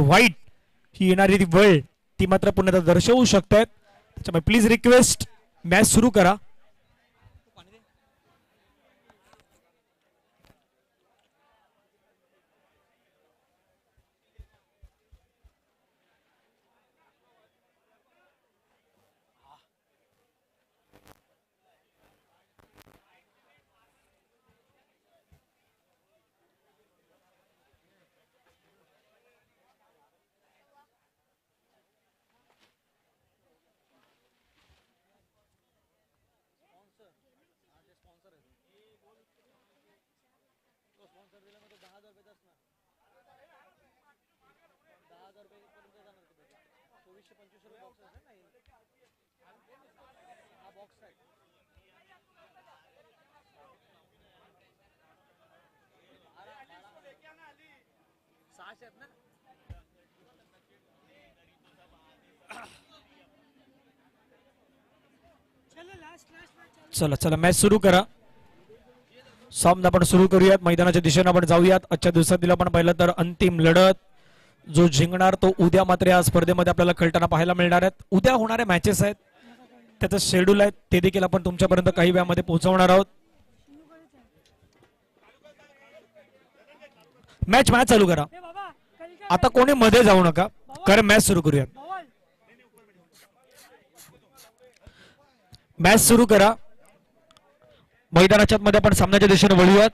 White ही येणारी ती वेळ ती मात्र पुन्हा दर्शवू शकतात. त्याच्यामुळे प्लीज रिक्वेस्ट मॅच सुरू करा. चला चला मॅच सुरू करा. सामना आपण सुरू करूयात. मैदानाच्या दिशेने आपण जाऊयात. आजच्या दिवसातील आपण पाहिलं तर अंतिम लढत जो जिंकणार तो उद्या मात्र या स्पर्धेमध्ये आपल्याला खेळताना पाहायला मिळणार आहेत. उद्या होणारे मॅचेस आहेत त्याचं शेड्यूल आहे ते देखील आपण तुमच्यापर्यंत काही वेळामध्ये पोहोचवणार आहोत. मॅच चालू करा. आता कोणी मध्ये जाऊ नका कारण मॅच सुरू करूयात. मॅच सुरू करा. मैदानाच्या मध्ये आपण सामन्याच्या दिशेने वळूयात.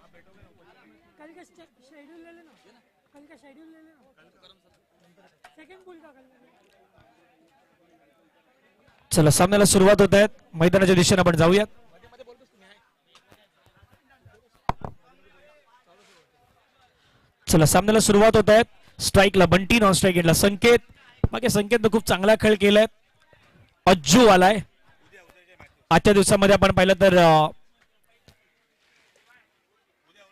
चला सामन्याला सुरुवात होत आहे. मैदानाच्या दिशेने आपण जाऊयात. चला सामन्याला सुरुवात होत आहे. स्ट्राईकला बंटी, नॉन स्ट्राईक एंडला संकेत. मागे संकेतनं खूप चांगला खेळ केलाय. अज्जू आलाय. आजच्या दिवसामध्ये आपण पाहिलं तर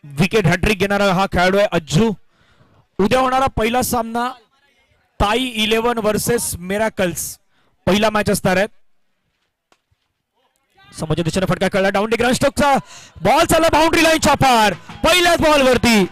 विकेट हॅट्रिक घेणारा हा खेळाडू आहे अज्जू. उद्या होणारा पहिला सामना ताई 11 वर्सेस मिराकल्स पहिला मॅच असणार आहे. समोरच्या दिशेने फटका खेळला. डाऊन डी ग्रँड स्ट्रोकचा बॉल चालला बाउंड्री लाईनच्या पार पहिल्याच बॉल वरती.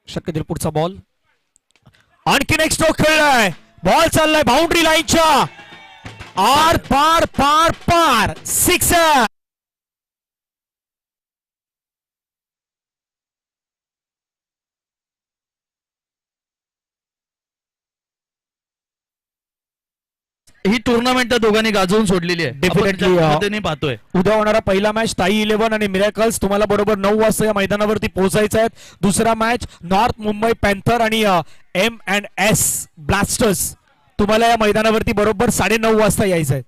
शक्य पुढचा बॉल. आणखीन एक स्ट्रोक खेळलाय. बॉल चाललाय बाउंड्री लाईनच्या आर पार पार पार. सिक्सर. ही टुर्नामेंट त्या दोघांनी गाजवून सोडलेली आहे. डेफिनेटली पाहतोय उद्या होणारा पहिला मॅच ताई 11 आणि मिरॅकल्स. तुम्हाला बरोबर 9 वाजता या मैदानावरती पोहोचायचं आहे. दुसरा मॅच नॉर्थ मुंबई पॅन्थर आणि M&S ब्लास्टर्स. तुम्हाला या मैदानावरती बरोबर 9:30 वाजता यायचं आहे.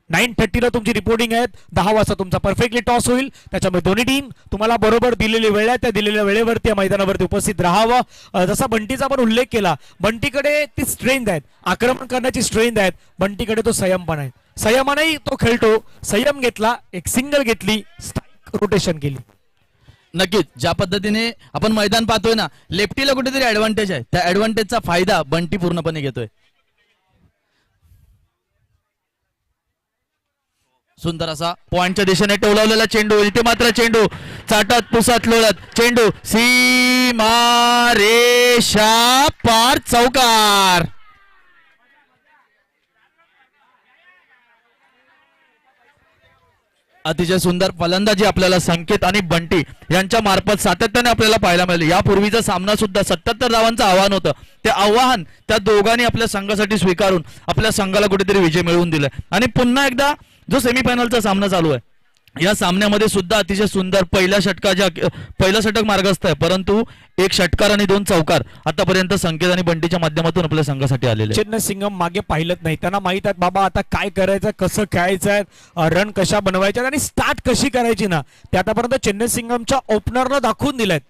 9:30 ला तुमची रिपोर्टिंग आहे. 10 वाजता तुमचा परफेक्टली टॉस होईल. त्याच्यामुळे दोन्ही टीम तुम्हाला बरोबर दिलेली वेळ आहे त्या दिलेल्या वेळेवरती या मैदानावरती उपस्थित राहावं. जसा बंटीचा आपण उल्लेख केला, बंटीकडे ती स्ट्रेंथ आहेत, आक्रमण करण्याची स्ट्रेंथ आहेत. बंटीकडे तो संयमपणा आहे. संयमानेही तो खेळतो. संयम घेतला, एक सिंगल घेतली, स्ट्राईक रोटेशन केली. नक्कीच ज्या पद्धतीने आपण मैदान पाहतोय ना, लेफ्टीला कुठेतरी ऍडव्हान्टेज आहे. त्या ऍडव्हान्टेजचा फायदा बंटी पूर्णपणे घेतोय. सुंदर असा पॉइंटच्या दिशेने टोलावलेला चेंडू. इथे मात्र चेंडू चाटत पुसत लोळत चेंडू सीमा रेषा पार चौकार. अतिशय सुंदर फलंदाजी आपल्याला संकेत आणि बंटी यांच्या मार्फत सातत्याने आपल्याला पाहायला मिळाले. यापूर्वीचा सामना सुद्धा 77 धावांचं आव्हान होतं. ते आव्हान त्या दोघांनी आपल्या संघासाठी स्वीकारून आपल्या संघाला कुठेतरी विजय मिळवून दिलाय. आणि पुन्हा एकदा जो सेमीफायनलचा सामना चालू आहे या सामन्यामध्ये सुद्धा अतिशय सुंदर पहिला षटक मार्गस्थ आहे. परंतु एक षटकार आणि 2 चौकार आतापर्यंत संकेत आणि बंटीच्या माध्यमातून आपल्या संघासाठी आलेले. चेन्नई सिंगम मागे पाहिलंच नाही. त्यांना माहित आहे बाबा आता काय करायचं, कसं खेळायचंय, रन कशा बनवायच्या आणि स्टार्ट कशी करायची ना, ते आतापर्यंत चेन्नई सिंगमच्या ओपनरनं दाखवून दिलेत.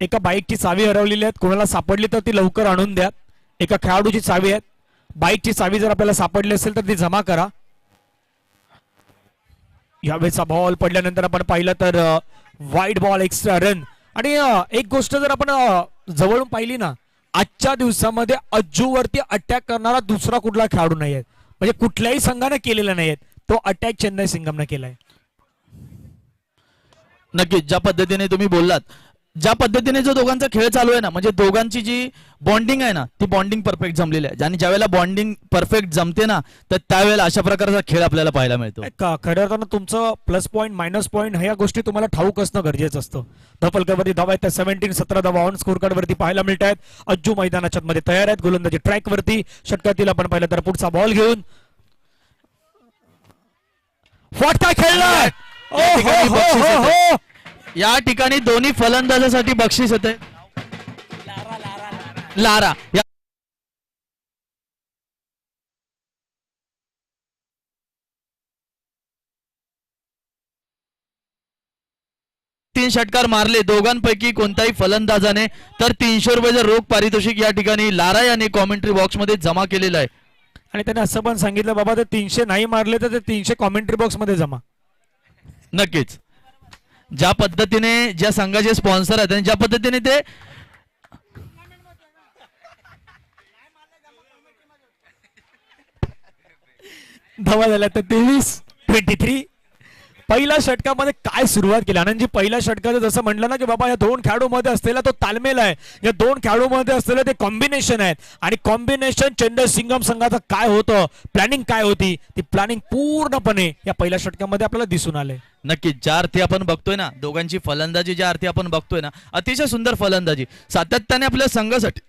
एका बाईकची चावी हरवलेली आहे, कोणाला सापडली तर ती लवकर आणून द्या. एका खेळाडूची चावी आहे, बाईकची चावी जर आपल्याला सापडली असेल तर ती जमा करा. यावेळेचा बॉल पडल्यानंतर आपण पाहिलं तर वाईट बॉल, एक्स्ट्रा रन आणि एक गोष्ट जर आपण जवळून पाहिली ना, आजच्या दिवसामध्ये अज्जूवरती अटॅक करणारा दुसरा कुठला खेळाडू नाही आहे. म्हणजे कुठल्याही संघाने केलेला नाही तो अटॅक चेन्नई सिंगमने केलाय. नक्कीच ज्या पद्धतीने तुम्ही बोललात, ज्या पद्धतीने जो दोघांचा खेळ चालू आहे ना, म्हणजे दोघांची जी बॉन्डिंग आहे ना, ती बॉन्डिंग परफेक्ट जमलेली आहे. आणि ज्यावेळेला बॉन्डिंग परफेक्ट जमते ना, तर त्यावेळेला अशा प्रकारचा खेळ आपल्याला पाहायला मिळतो. खरं तर तुमचं प्लस पॉईंट मायनस पॉईंट ह्या गोष्टी तुम्हाला ठाऊक असणं गरजेचं असतं. धपलकावरती धावा आहेत 17 धावा ऑन स्कोर कार्ड वरती पाहायला मिळत आहेत. अज्जू मैदानाच्या मध्ये तयार आहेत. गोलंदाजी ट्रॅक वरती षटकातील आपण पाहिलं तर पुढचा बॉल घेऊन फटका खेळला. या ठिकाणी बक्षीस येतंय. या ठिकाणी दोन्ही फलंदाजासाठी बक्षीस येते. लारा या 3 षटकार मारले दोघांपैकी कोणत्याही फलंदाजाने, तर 300 रुपयाचं रोख पारितोषिक या ठिकाणी लारा यांनी कॉमेंट्री बॉक्स मध्ये जमा केलेलं आहे. आणि त्याने असं पण सांगितलं बाबा ते 300 नाही मारले तर ते 300 कॉमेंट्री बॉक्स मध्ये जमा. नक्कीच ज्या पद्धतीने ज्या संघाचे स्पॉन्सर आहेत आणि ज्या पद्धतीने ते धावा झाल्या तर 23 पहिल्या षटकामध्ये काय सुरुवात केली आनंदजी. पहिल्या षटकाचं जसं म्हटलं ना की बाबा या दोन खेळाडूमध्ये असलेला तो तालमेल आहे, या दोन खेळाडूमध्ये असलेलं ते कॉम्बिनेशन आहे. आणि कॉम्बिनेशन चेन्नई सिंगम संघाचं काय होतं, प्लॅनिंग काय होती, ती प्लॅनिंग पूर्णपणे या पहिल्या षटकामध्ये आपल्याला दिसून आले. नक्कीच ज्या अर्थी आपण बघतोय ना, दोघांची फलंदाजी ज्या अर्थी आपण बघतोय ना, अतिशय सुंदर फलंदाजी. सातत्याने आपल्या संघासाठी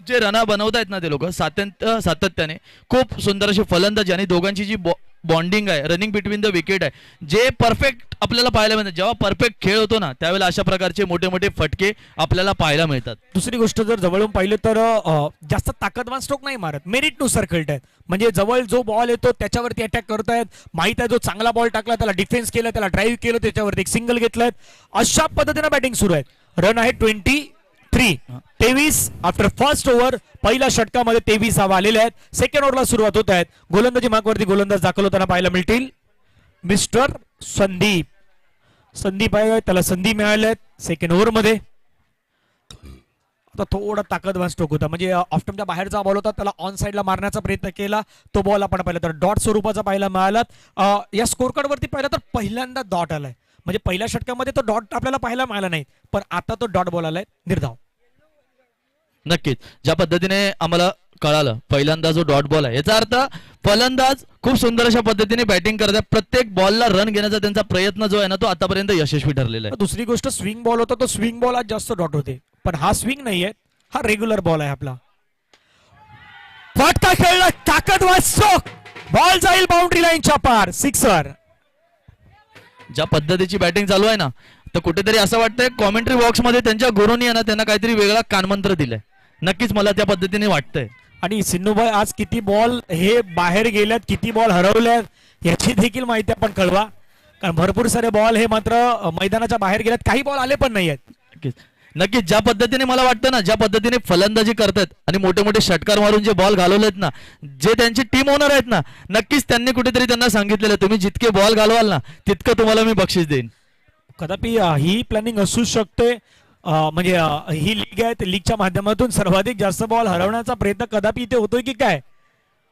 जे रना बनवतायत ना ते लोक सातत्याने खूप सुंदर अशी फलंदाजी आणि दोघांची जी बॉन्डिंग आहे, रनिंग बिटवीन द विकेट आहे, जे परफेक्ट आपल्याला पाहायला मिळतं. जेव्हा परफेक्ट खेळ होतो ना, त्यावेळेला अशा प्रकारचे मोठे मोठे फटके आपल्याला पाहायला मिळतात. दुसरी गोष्ट जर जवळून पाहिलं तर जास्त ताकदवान स्ट्रोक नाही मारत, मेरिटनुसार खेळतायत. म्हणजे जवळ जो बॉल येतो त्याच्यावरती अटॅक करतायत. माहित आहे जो चांगला बॉल टाकला त्याला डिफेन्स केलं, त्याला ड्राईव्ह केलं, त्याच्यावरती एक सिंगल घेतलाय. अशा पद्धतीने बॅटिंग सुरू आहे. रन आहे 23 आफ्टर फर्स्ट ओव्हर. पहिल्या षटकामध्ये 23 धावा आलेल्या आहेत. सेकंड ओव्हरला सुरुवात होत आहेत. गोलंदाजी मार्कवरती गोलंदाज दाखल होताना पाहायला मिळतील मिस्टर संदीप. संदीप आहे, त्याला संधी मिळाल्या आहेत सेकंड ओव्हर मध्ये. आता थोडा ताकदवान स्ट्रोक होता, म्हणजे ऑफ्टमच्या बाहेरचा बॉल होता, त्याला ऑन साईडला मारण्याचा प्रयत्न केला. तो बॉल आपण पाहिला तर डॉट स्वरूपाचा पाहायला मिळाला. या स्कोर कार्ड वरती पाहिला तर पहिल्यांदा डॉट आलाय. म्हणजे पहिल्या षटकामध्ये तो डॉट आपल्याला पाहायला मिळाला नाही, पण आता तो डॉट बॉल आलाय निर्धाव. नक्कीच ज्या पद्धतीने आम्हाला कळालं पहिल्यांदा जो डॉट बॉल आहे, याचा अर्थ फलंदाज खूप सुंदर अशा पद्धतीने बॅटिंग करतात. प्रत्येक बॉलला रन घेण्याचा त्यांचा प्रयत्न जो आहे ना, तो आतापर्यंत यशस्वी ठरलेला आहे. दुसरी गोष्ट स्विंग बॉल होता, तो स्विंग बॉल आज जास्त डॉट होते, पण हा स्विंग नाहीये, हा रेग्युलर बॉल आहे आपला. फटका खेळला, ताकदवान स्ट्रोक, बॉल जाईल बाउंड्री लाईनच्या पार, सिक्सर. ज्या पद्धतीची बॅटिंग चालू आहे ना, तर कुठेतरी असं वाटतंय कॉमेंट्री बॉक्स मध्ये त्यांच्या गुरूंनी आहे ना, त्यांना काहीतरी वेगळा कानमंत्र दिलाय. नक्कीच मला त्या पद्धतीने वाटतंय. आणि सिन्नूभाई आज किती बॉल हे बाहेर गेल्यात, किती बॉल हरवल्यात याची देखील माहिती आपण कळवा. कारण भरपूर सारे बॉल हे मात्र मैदानाच्या बाहेर गेल्यात, काही बॉल आले पण नाहीयेत. नक्कीच ज्या पद्धतीने मला वाटतं ना, ज्या पद्धतीने फलंदाजी करतात आणि मोठे मोठे षटकार मारून जे बॉल घालवलेत ना, जे त्यांचे टीम ओनर आहेत ना, नक्कीच त्यांनी कुठेतरी त्यांना सांगितलेलं तुम्ही जितके बॉल घालवाल ना, तितकं तुम्हाला मी बक्षीस देईन. कदापि ही प्लॅनिंग असू शकते. म्हणजे ही लीग आहे, त्या लीगच्या माध्यमातून सर्वाधिक जास्त बॉल हरवण्याचा प्रयत्न कदापि इथे होतोय की काय,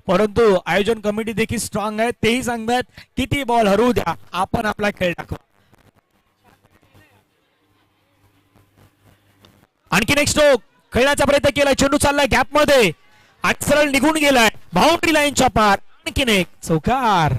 परंतु आयोजन कमिटी देखील स्ट्रॉंग आहे. तेही सांगतात किती बॉल हरवू द्या, आपण आपला खेळ दाखवा. आणखीन एक स्ट्रोक खेळण्याचा प्रयत्न केलाय, चेंडू चाललाय गॅप मध्ये आणि सरळ निघून गेलाय बाउंड्री लाईनच्या पार. आणखीन एक चौकार.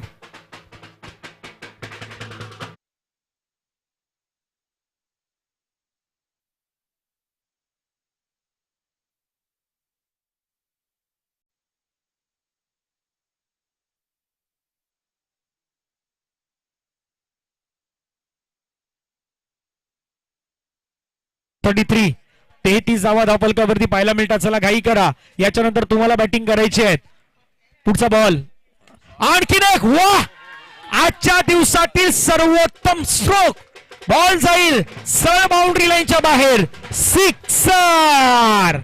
थ्री 33 धावा धावपलकावरती पाहायला मिळतात. चला घाई करा, याच्यानंतर तुम्हाला बॅटिंग करायची आहे. पुढचा बॉल, आणखीन एक, वा, आजच्या दिवसातील सर्वोत्तम स्ट्रोक, बॉल जाईल सरळ बाउंड्री लाईनच्या बाहेर, सिक्सर.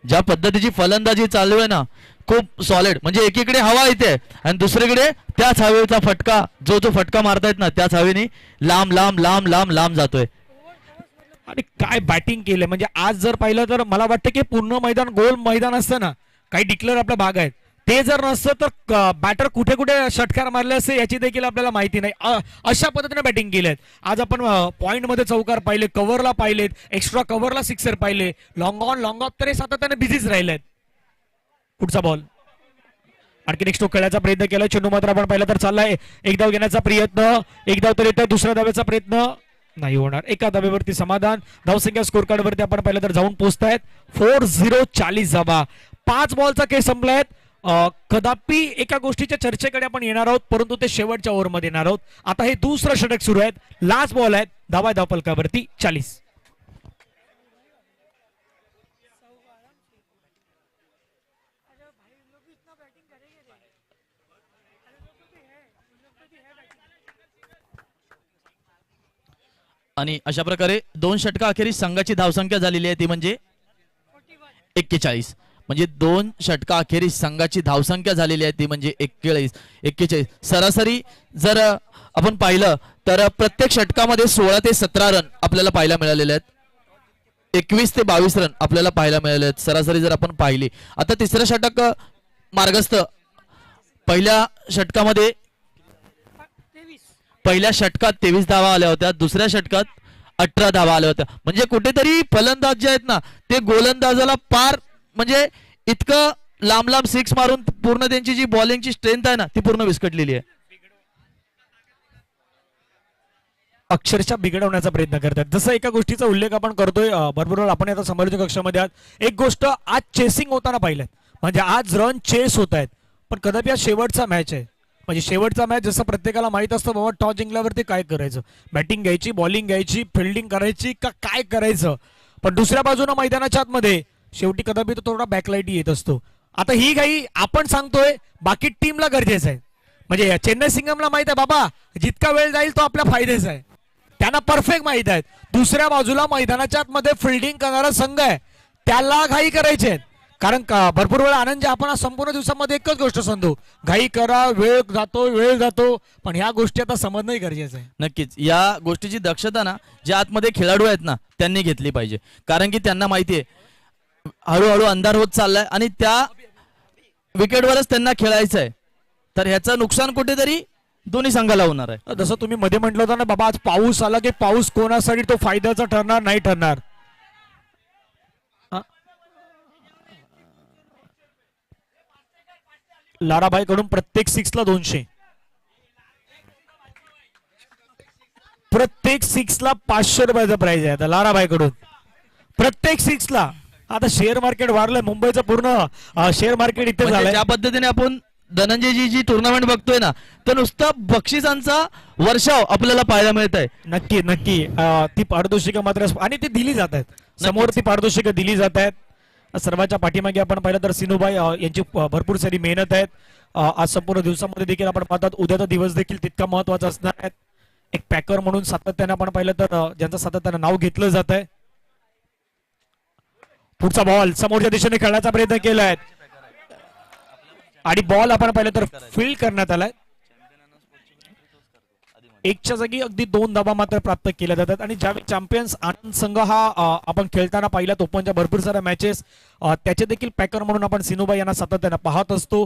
ज्या पद्धतीची फलंदाजी चालू आहे ना, खूप सॉलिड. म्हणजे एकीकडे हवा येते आणि दुसरीकडे त्याच हवेचा फटका, जो फटका मारतायत ना, त्याच हवेने लांब लांब लांब लांब लांब जातोय. आणि काय बॅटिंग केलंय. म्हणजे आज जर पाहिलं तर मला वाटतं की पूर्ण मैदान गोल मैदान असतं ना, काही डिक्लेअर आपला भाग आहेत, ते जर नसतं तर बॅटर कुठे कुठे षटकार मारले असते याची देखील आपल्याला माहिती नाही. अशा पद्धतीने बॅटिंग केलेत. आज आपण पॉइंट मध्ये चौकार पाहिले, कव्हरला पाहिलेत, एक्स्ट्रा कव्हरला सिक्सर पाहिले, लॉंग ऑफ तर हे सातत्याने बिझीच राहिलेत. पुढचा बॉल आणखी एक स्ट्रोक खेळायचा प्रयत्न केला. चेंडू मात्र आपण पाहिलं तर चाललाय. एक धाव घेण्याचा प्रयत्न, एक धाव तर येतोय, दुसऱ्या धावेचा प्रयत्न नाही होणार. एका धावेवरती समाधान. धावसंख्या स्कोर कार्ड वरती आपण पाहिलं तर जाऊन पोहोचतायत 4-0 40 धावा. 5 बॉलचा खेळ संपलायत. कदापि एका गोष्टीच्या चर्चेकडे आपण येणार आहोत, परंतु ते शेवटच्या ओव्हरमध्ये येणार आहोत. आता हे दुसरं षटक सुरू आहे. लास्ट बॉल आहेत. धावा धावपलकावरती 40. आणि अशा प्रकारे 2 षटका अखेरीस संघाची धावसंख्या झालेली आहे ती म्हणजे 41. म्हणजे 2 षटका अखेरीस संघाची धावसंख्या झालेली आहे ती म्हणजे 41. सरासरी जर आपण पाहिलं तर प्रत्येक षटकामध्ये 16 ते 17 रन आपल्याला पाहायला मिळालेले आहेत. 21 ते 22 रन आपल्याला पाहायला मिळाले आहेत सरासरी जर आपण पाहिली. आता तिसरं षटक मार्गस्थ. पहिल्या षटकामध्ये पहिल्या षटकात 23 धावा आल्या होत्या, दुसऱ्या षटकात 18 धावा आल्या होत्या. म्हणजे कुठेतरी फलंदाज जे आहेत ना, ते गोलंदाजाला पार म्हणजे इतकं लांब लांब सिक्स मारून पूर्ण त्यांची जी बॉलिंगची स्ट्रेंथ आहे ना, ती पूर्ण विस्कटलेली आहे. अक्षरशः बिघडवण्याचा प्रयत्न करतात. जसं एका गोष्टीचा उल्लेख आपण करतोय, बरोबर आपण आता समालोचक कक्षामध्ये आहात. एक गोष्ट आज चेसिंग होताना पाहिलं, म्हणजे आज रन चेस होत आहेत, पण कदापि आज शेवटचा मॅच आहे. म्हणजे शेवटचा मॅच जसं प्रत्येकाला माहित असतं बाबा, टॉस जिंकल्यावरती काय करायचं, बॅटिंग घ्यायची, बॉलिंग घ्यायची, फिल्डिंग करायची का काय करायचं. पण दुसऱ्या बाजूने मैदानाच्या आतमध्ये शेवटी कदापि तो थोडा बॅकलाईट येत असतो. आता ही काही आपण सांगतोय, बाकी टीमला गरजेचं आहे. म्हणजे चेन्नई सिंगमला माहित आहे बाबा, जितका वेळ जाईल तो आपल्या फायद्याचा आहे, त्यांना परफेक्ट माहित आहे. दुसऱ्या बाजूला मैदानाच्या आतमध्ये फिल्डिंग करणारा संघ आहे, त्याला घाई करायचे आहेत. कारण भरपूर वेळा आनंद आपण संपूर्ण दिवसामध्ये एकच गोष्ट सांगतो, घाई करा, वेळ जातो, पण ह्या गोष्टी आता समजणं गरजेचं आहे. नक्कीच या गोष्टीची दक्षता ना, जे आतमध्ये खेळाडू आहेत ना, त्यांनी घेतली पाहिजे. कारण की त्यांना माहिती आहे हळूहळू अंधार होत चाललाय आणि त्या विकेटवरच त्यांना खेळायचं आहे. तर ह्याचं नुकसान कुठेतरी दोन्ही संघाला होणार आहे. जसं तुम्ही मध्ये म्हटलं होतं ना बाबा, आज पाऊस आला की पाऊस कोणासाठी तो फायद्याचा ठरणार नाही ठरणार. लाराबाई कडून प्रत्येक 6ला 200, प्रत्येक 6ला 500 रुपयाचा प्राइज आहे आता लाराबाई कडून प्रत्येक 6ला. आता शेअर मार्केट वाढलंय, मुंबईचं पूर्ण शेअर मार्केट इथे झालंय. ज्या पद्धतीने आपण धनंजयजी जी टुर्नामेंट बघतोय ना, तर नुसता बक्षिसांचा वर्षाव आपल्याला पाहायला मिळत आहे. नक्की नक्की ती पारितोषिकं मात्र आणि ती दिली जात आहेत समोर, ती पारितोषिकं दिली जात आहेत. सर्वांच्या पाठीमागे आपण पाहिलं तर सिनूबाई यांची भरपूर सारी मेहनत आहेत. आज संपूर्ण दिवसामध्ये देखील आपण पाहतात, उद्याचा दिवस देखील तितका महत्वाचा असणार आहे. एक पॅकर म्हणून सातत्याने आपण पाहिलं तर ज्यांचं सातत्याने नाव घेतलं जात आहे. पुढचा बॉल समोरच्या दिशेने खेळण्याचा प्रयत्न केलाय आणि बॉल आपण पाहिलं तर फील्ड करण्यात आलाय. एकच्या जागी अगदी 2 धावा मात्र प्राप्त केल्या जातात. आणि ज्यावेळी चॅम्पियन्स आनंद संघ हा आपण खेळताना पाहिलात ओपनच्या भरपूर साऱ्या मॅचेस, त्याचे देखील पॅकर म्हणून आपण सिनूबाई यांना सातत्याने पाहत असतो.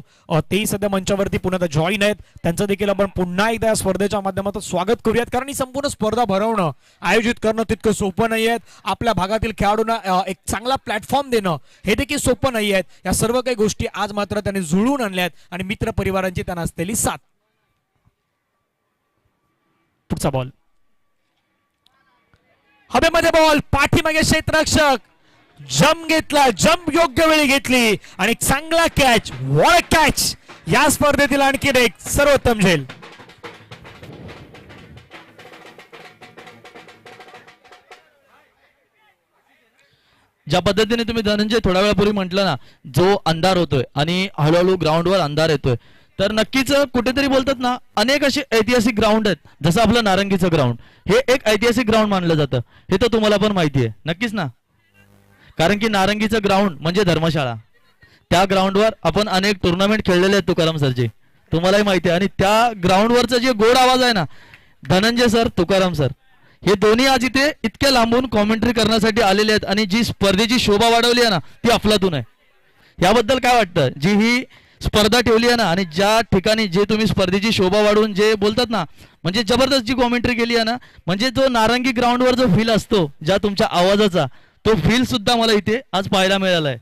तेही सध्या मंचावरती पुन्हा जॉईन आहेत. त्यांचं देखील आपण पुन्हा एकदा या स्पर्धेच्या माध्यमातून स्वागत करूयात. कारण ही संपूर्ण स्पर्धा भरवणं, आयोजित करणं तितकं सोपं नाही आहे. आपल्या भागातील खेळाडूंना एक चांगला प्लॅटफॉर्म देणं हे देखील सोपं नाही आहे. या सर्व काही गोष्टी आज मात्र त्यांनी जुळवून आणल्यात आणि मित्र परिवारांची त्यांना असलेली साथ. पुढचा बॉल हवेमध्ये, बॉल पाठीमागे क्षेत्ररक्षक जम घेतला, जम योग्य वेळी घेतली आणि चांगला कॅच, वॉट कॅच. या स्पर्धेतील आणखी एक सर्वोत्तम झेल. ज्या पद्धतीने तुम्ही धनंजय थोड्या वेळापूर्वी म्हटलं ना, जो अंधार होतोय आणि हळूहळू ग्राउंडवर अंधार येतोय, तर नक्कीच कुठेतरी बोलतात ना, अनेक असे ऐतिहासिक ग्राउंड आहेत. जसं आपलं नारंगीचं ग्राउंड हे एक ऐतिहासिक ग्राउंड मानलं जातं, हे तर तुम्हाला पण माहिती आहे नक्कीच ना. कारण की नारंगीचं ग्राउंड म्हणजे धर्मशाळा. त्या ग्राउंडवर आपण अनेक टुर्नामेंट खेळलेले आहेत तुकाराम सरचे, तुम्हालाही माहिती आहे. आणि त्या ग्राउंडवरचा जे गोड आवाज आहे ना, धनंजय सर, तुकाराम सर हे दोन्ही आज इथे इतक्या लांबून कॉमेंट्री करण्यासाठी आलेले आहेत. आणि जी स्पर्धेची शोभा वाढवली आहे ना, ती अफलातून आहे. याबद्दल काय वाटतं? जी ही स्पर्धा ठेवली आहे ना, आणि ज्या ठिकाणी जे तुम्ही स्पर्धेची शोभा वाढवून जे बोलतात ना, म्हणजे जबरदस्त जी कॉमेंट्री केली आहे ना, म्हणजे जो नारंगी ग्राउंडवर जो फील असतो ज्या तुमच्या आवाजाचा, तो फील सुद्धा मला इथे आज पाहायला मिळाला आहे.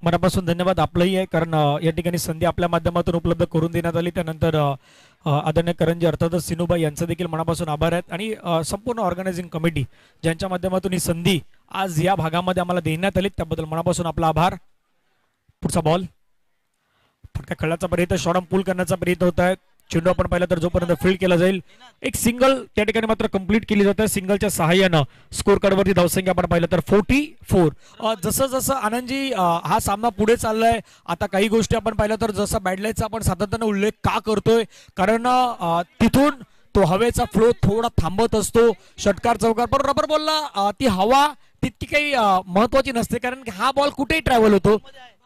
मनापासून धन्यवाद आपलंही आहे, कारण या ठिकाणी संधी आपल्या माध्यमातून उपलब्ध करून देण्यात आली. त्यानंतर आदरणीय करंजी अर्थातच सिनूबाई यांचं देखील मनापासून आभार आहेत. आणि संपूर्ण ऑर्गनायझिंग कमिटी ज्यांच्या माध्यमातून ही संधी आज या भागामध्ये आम्हाला देण्यात आली, त्याबद्दल मनापासून आपला आभार. पुढचा बॉल फटका खेळण्याचा प्रयत्न, शॉर्ट पूल करण्याचा प्रयत्न होत आहे. चेंडू आपण पाहिला तर जोपर्यंत फील्ड केला जाईल, एक सिंगल त्या ठिकाणी मात्र कंप्लीट केली जाते. सिंगलच्या सहाय्यानं स्कोर कार्डवरती धावसंख्या आपण पाहिलं तर 44. जसं जसं आनंदजी हा सामना पुढे चाललाय, आता काही गोष्टी आपण पाहिलं तर जसं बॅडलाईनचा आपण सातत्यानं उल्लेख का करतोय, कारण तिथून तो हवेचा फ्लो थोडा थांबत असतो. षटकार चौकार पण रबर बॉलला ती हवा तितकी काही महत्वाची नसते, कारण हा बॉल कुठेही ट्रॅव्हल होतो.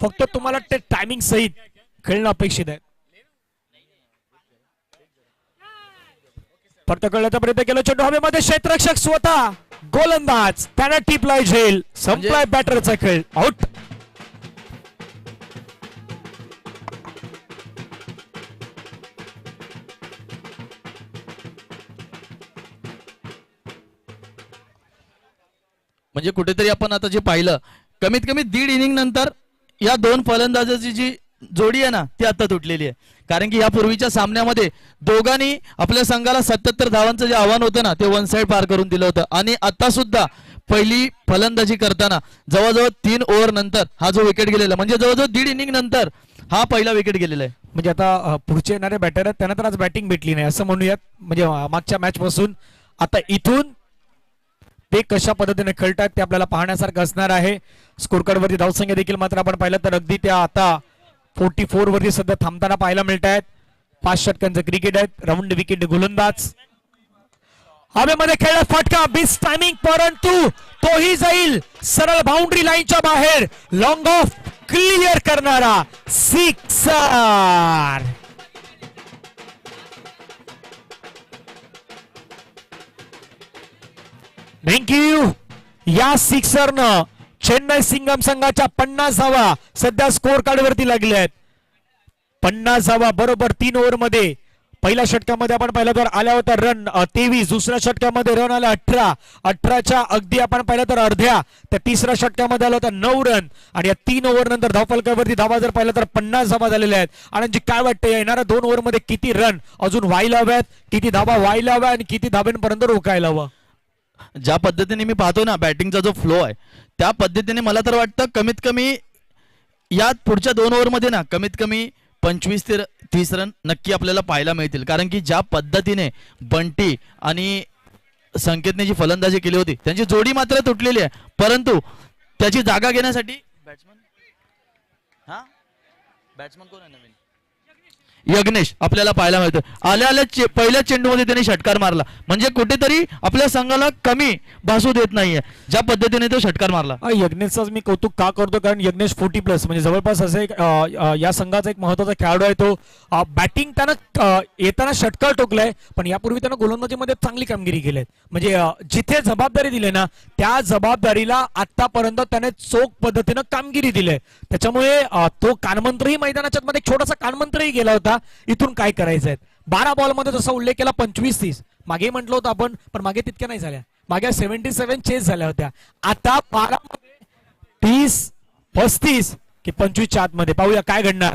फक्त तुम्हाला ते टायमिंग सहित खेळणं अपेक्षित आहे. फक्त कळण्याचा प्रयत्न केला, चेंडू हवेमध्ये, क्षेत्ररक्षक स्वतः गोलंदाज त्याने टिपलाय झेल, संपलाय बॅटरचा खेळ, आउट. म्हणजे कुठेतरी आपण आता जे पाहिलं, कमीत कमी दीड इनिंग नंतर या दोन फलंदाजाची जी जोडी आहे ना, ती आता तुटलेली आहे. कारण की यापूर्वीच्या सामन्यामध्ये दोघांनी आपल्या संघाला 77 धावांचं जे आव्हान होतं ना, ते वन साइड पार करून दिलं होतं. आणि आता सुद्धा पहिली फलंदाजी करताना जवळजवळ 3 ओव्हर नंतर हा जो विकेट गेलेला, म्हणजे जवळजवळ दीड इनिंग नंतर हा पहिला विकेट गेलेला आहे. म्हणजे आता पुढचे येणारे बॅटर आहेत त्यांना तर आज बॅटिंग भेटली नाही असं म्हणूयात. म्हणजे मागच्या मॅच पासून आता इथून ते कशा पद्धतीने खेळतात ते आपल्याला पाहण्यासारखं असणार आहे. स्कोर कार्ड वरती धावसंख्या देखील मात्र आपण पाहिलं तर अगदी त्या आता 44 वरती सध्या थांबताना पाहायला मिळत आहेत. 5 षटकांचं क्रिकेट आहेत. राऊंड विकेट गोलंदाज हवेमध्ये खेळला, फटका बिस टायमिंग, परंतु तोही जाईल सरळ बाउंड्री लाईनच्या बाहेर. लॉंग ऑफ क्लिअर करणारा सिक्सर. थँक्यू. या सिक्सरनं चेन्नई सिंगम संघाच्या 50 धावा सध्या स्कोर कार्ड वरती लागल्या आहेत. 50 धावा बरोबर 3 ओव्हर मध्ये. पहिल्या षटकामध्ये आपण पाहिलं तर आल्या होत्या रन 23, दुसऱ्या षटकामध्ये रन आला 18. 18च्या अगदी आपण पाहिलं तर अर्ध्या. त्या तिसऱ्या षटकामध्ये आला होता 9 रन. आणि या 3 ओव्हर नंतर धावफलकावरती धावा जर पाहिलं तर 50 धावा झालेल्या आहेत. आणि जी काय वाटतं येणाऱ्या 2 ओव्हर मध्ये किती रन अजून व्हायला हव्यात, किती धावा व्हायला हव्या आणि किती धाब्यांपर्यंत रोखायला हवं. ज्या पद्धतीने मी पाहतो ना बॅटिंगचा जो फ्लो आहे, त्या पद्धतीने मला तर वाटतं कमीत कमी या पुढच्या 2 ओव्हरमध्ये ना कमीत कमी 25 ते 30 रन नक्की आपल्याला पाहायला मिळतील. कारण की ज्या पद्धतीने बंटी आणि संकेतने जी फलंदाजी केली होती, त्यांची जोडी मात्र तुटलेली आहे. परंतु त्याची जागा घेण्यासाठी बॅट्समन कोण आहे नवीन? यज्ञेश आपल्याला पाहायला मिळतं. आल्या पहिल्या चेंडूमध्ये त्यांनी षटकार मारला, म्हणजे कुठेतरी आपल्या संघाला कमी भासू देत नाहीये ज्या पद्धतीने तो षटकार मारला. यज्ञेशचं मी कौतुक का करतो, कारण यज्ञेश 40+ म्हणजे जवळपास असे या संघाचा एक महत्वाचा खेळाडू आहे. तो बॅटिंग त्यानं येताना षटकार टोकलाय, पण यापूर्वी त्यानं गोलंदाजीमध्ये चांगली कामगिरी केली आहे. म्हणजे जिथे जबाबदारी दिली ना, त्या जबाबदारीला आतापर्यंत त्याने चोख पद्धतीनं कामगिरी दिली. त्याच्यामुळे तो कानमंत्रही मैदानाच्या मध्ये छोटासा कानमंत्रही गेला होता, इथून काय करायचंय. 12 बॉलमध्ये जसा उल्लेख केला 25-30 मागे म्हटलं होतं आपण, पण मागे तितक्या नाही झाल्या. मागे 77 चेस झाल्या होत्या. आता 12 मध्ये 30-35 की 25च्या आतमध्ये पाहूया काय घडणार.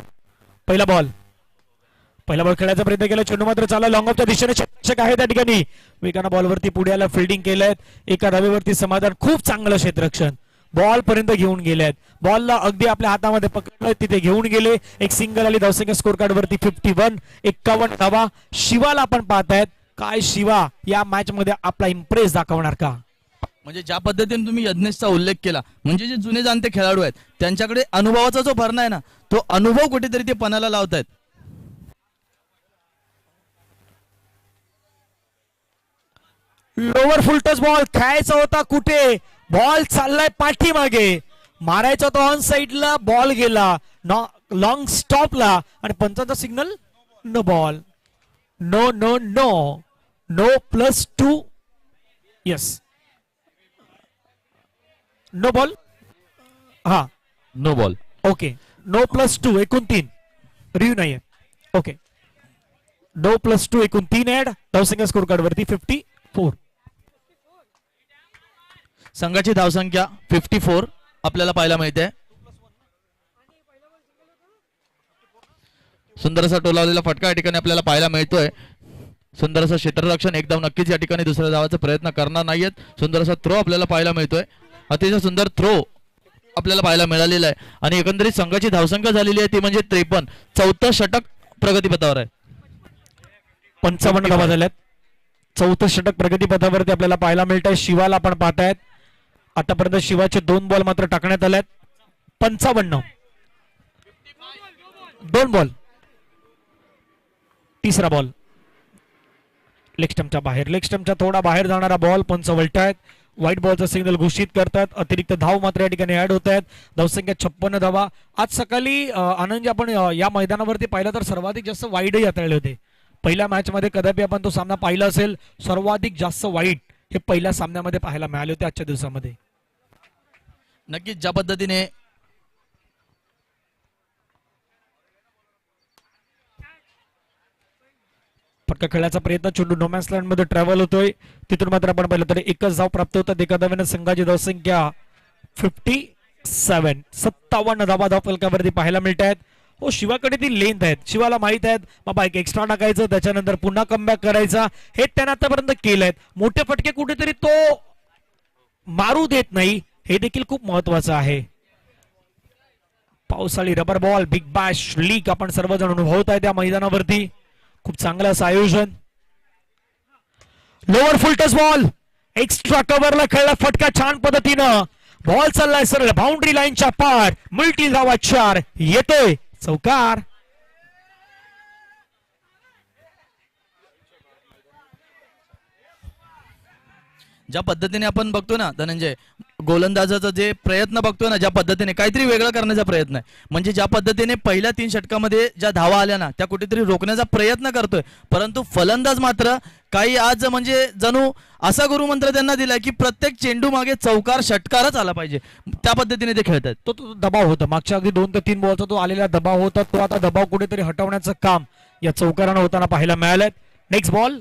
पहिला बॉल खेळायचा प्रयत्न केला, चेंडू मात्र चालला लॉंग ऑफच्या दिशेने. क्षेत्ररक्षक आहे त्या ठिकाणी, वेगानं बॉलवरती पुढे आला, फिल्डिंग केलंय. एका धावेवरती समाधान, खूप चांगलं क्षेत्ररक्षण, बॉल पर्यंत घेऊन गेलेत. बॉलला अगदी आपल्या हातामध्ये पकडलं, तिथे घेऊन गेले. एक सिंगल आली धावसंख्या स्कोर कार्ड वरती 51. 51 धावा. शिवाला आपण पाहतायत, काय शिवा या मॅच मध्ये आपला इम्प्रेस दाखवणार का. म्हणजे ज्या पद्धतीने तुम्ही यज्ञेशचा उल्लेख केला, म्हणजे जे जुने जाणते खेळाडू आहेत त्यांच्याकडे अनुभवाचा जो भरणा आहे ना, तो अनुभव कुठेतरी ते पणाला लावतायत. लोअर फुलटच बॉल खेळायचा होता कुठे, बॉल चाललाय पाठीमागे, मारायचा होता ऑन साइडला, बॉल गेला लॉंग स्टॉपला आणि पंचांचा signal no ball. No no no no +2. Yes no ball. हा नो बॉल. ओके नो +2 एकूण 3 रिव्ह्यू नाहीये. ओके नो +2 एकूण 3 ऍड. धावसंख्या स्कोर कार्ड वरती 54. संघाची धावसंख्या 54 आपल्याला पाहायला मिळते. सुंदर असा टोलावलेला फटका या ठिकाणी आपल्याला पाहायला मिळतोय. सुंदर असं क्षेत्ररक्षण एकदम नक्कीच या ठिकाणी दुसऱ्या धावाचा प्रयत्न करणार नाहीयेत. सुंदर असा थ्रो आपल्याला पाहायला मिळतोय. अतिशय सुंदर थ्रो आपल्याला पाहायला मिळालेला आहे आणि एकंदरीत संघाची धावसंख्या झालेली आहे ती म्हणजे 53. चौथं षटक प्रगतीपथावर आहे. 55 धावा झाल्यात. चौथं षटक प्रगतीपथावरती आपल्याला पाहायला मिळत आहे. शिवाला आपण पाहतायत आतापर्यंत शिवाचे 2 बॉल मात्र टाकण्यात आल्यात. 55 2 बॉल. तिसरा बॉल लेग स्टंपच्या बाहेर, लेग स्टंपच्या थोडा बाहेर जाणारा बॉल. पंच वळतायत, व्हाईट बॉलचा सिग्नल घोषित करतात. अतिरिक्त धाव मात्र या ठिकाणी ऍड होत आहेत. धावसंख्या 56 धावा. आज सकाळी आनंद आपण या मैदानावरती पाहिलं तर सर्वाधिक जास्त वाईडही हाताळले होते. पहिल्या मॅच मध्ये कदापि आपण तो सामना पाहिला असेल, सर्वाधिक जास्त वाईट हे पहिल्या सामन्यामध्ये पाहायला मिळाले होते आजच्या दिवसामध्ये. नक्कीच ज्या पद्धतीने फटका खेळण्याचा प्रयत्न, चेंडू नोमॅन्स लँड मध्ये ट्रॅव्हल होतोय. तिथून मात्र आपण पाहिलं तर एकच धाव प्राप्त होतात. एका धावेने संघाची धावसंख्या 57. 57 धावा धाव फलकावरती पाहायला मिळत आहेत. हो शिवाकडे ती लेंथ आहेत. शिवाला माहित आहेत बाबा एक एक्स्ट्रा टाकायचं, त्याच्यानंतर पुन्हा कमबॅक करायचा, हे त्याने आतापर्यंत केलंय. मोठे फटके कुठेतरी तो मारू देत नाही, हे देखील खूप महत्वाचं आहे. पावसाळी rubber ball big bash league आपण सर्वजण अनुभवत आहे त्या मैदानावरती. खूप चांगलं असं आयोजन. लोअर फुलटस बॉल एक्स्ट्रा कव्हरला खेळला फटका छान पद्धतीनं. बॉल चाललाय सरळ बाउंड्री लाईनच्या पार. मल्टी धावा 4 येतोय चौकार. ज्या पद्धतीने आपण बघतो ना धनंजय, गोलंदाजाचा जे प्रयत्न बघतोय ना, ज्या पद्धतीने काहीतरी वेगळं करण्याचा प्रयत्न आहे. म्हणजे ज्या पद्धतीने पहिल्या 3 षटकामध्ये ज्या धावा आल्या ना त्या कुठेतरी रोखण्याचा प्रयत्न करतोय, परंतु फलंदाज मात्र काही आज म्हणजे जणू असा गुरुमंत्र त्यांना दिलाय की प्रत्येक चेंडू मागे चौकार षटकारच आला पाहिजे. त्या पद्धतीने ते खेळतात. तो दबाव होता मागच्या अगदी 2 ते 3 बॉलचा तो आलेला दबाव होता. तो आता दबाव कुठेतरी हटवण्याचं काम या चौकारानं होताना पाहायला मिळालंय. Next ball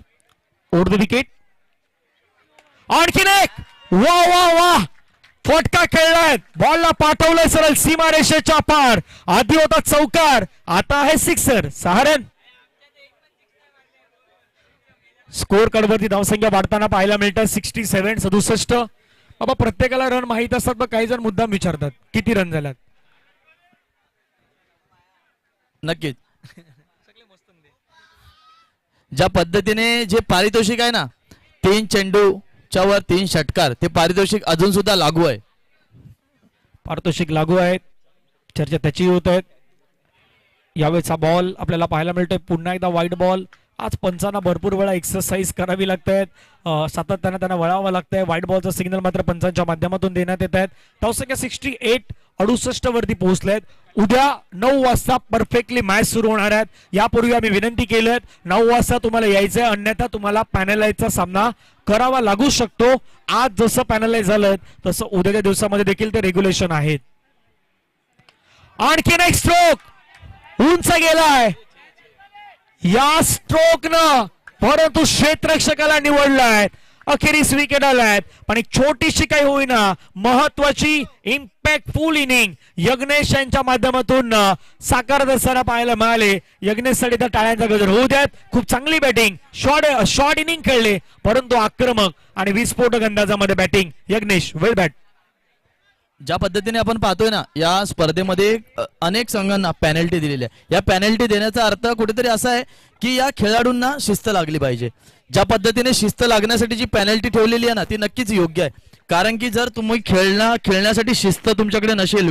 over the wicket. आणखीन एक वा वा वा फटका खेळलाय. बॉलला पाठवलंय सरळ सीमारेषेच्या पार. आधी होता चौकार, आता आहे सिक्सर. 6 रन. स्कोर कार्डवरती धावसंख्या वाढताना पाहायला मिळतात. 67 67. बाबा प्रत्येकाला रन माहित असतात, पण काही जण मुद्दाम विचारतात किती रन झाल्यात. नक्कीच ज्या पद्धतीने जे पारितोषिक आहे ना 3 चेंडू वर 3 षटकार, ते पारितोषिक अजून सुद्धा लागू आहे. पारितोषिक लागू आहेत. चर्चा त्याची होत आहेत. यावेळेचा बॉल आपल्याला पाहायला मिळतोय पुन्हा एकदा व्हाईट बॉल. आज पंचांना भरपूर वेळा एक्सरसाइज करावी लागते, सातत्याने त्यांना वळावं लागतंय. व्हाईट बॉलचा सिग्नल मात्र पंचांच्या माध्यमातून देण्यात येत आहेत. धावसंख्या 68 68 वरती पोहोचलेत. उद्या 9 वाजता परफेक्टली मॅच सुरू होणार आहेत. यापूर्वी आम्ही विनंती केली 9 वाजता तुम्हाला यायचंय, अन्यथा तुम्हाला पॅनलाइजचा सामना करावा लागू शकतो. आज जसं पॅनलाइज झालं तसं उद्याच्या दिवसामध्ये देखील ते रेग्युलेशन आहेत. आणखीन एक स्ट्रोक उंच गेलाय या स्ट्रोकनं, परंतु क्षेत्ररक्षकाला निवडलाय. अखेरीस विकेट आलाय, पण एक छोटीशी काही होईना महत्वाची इम्पॅक्टफुल इनिंग यज्ञेश यांच्या माध्यमातून साकारत असताना पाहायला मिळाले. यज्ञेशसाठी तर टाळ्यांचा गजर होऊ द्यात. खूप चांगली बॅटिंग, शॉर्ट इनिंग खेळले, परंतु आक्रमक आणि विस्फोटक अंदाजामध्ये बॅटिंग. यज्ञेश वेल बॅट. ज्या पद्धतीने आपण पाहतोय ना या स्पर्धेमध्ये अनेक संघांना पॅनल्टी दिलेली आहे. या पॅनल्टी देण्याचा अर्थ कुठेतरी असा आहे की या खेळाडूंना शिस्त लागली पाहिजे. ज्या पद्धतीने शिस्त लागण्यासाठी जी पॅनल्टी ठेवलेली आहे ना ती नक्कीच योग्य आहे. कारण की जर तुम्ही खेळण्यासाठी शिस्त तुमच्याकडे नसेल,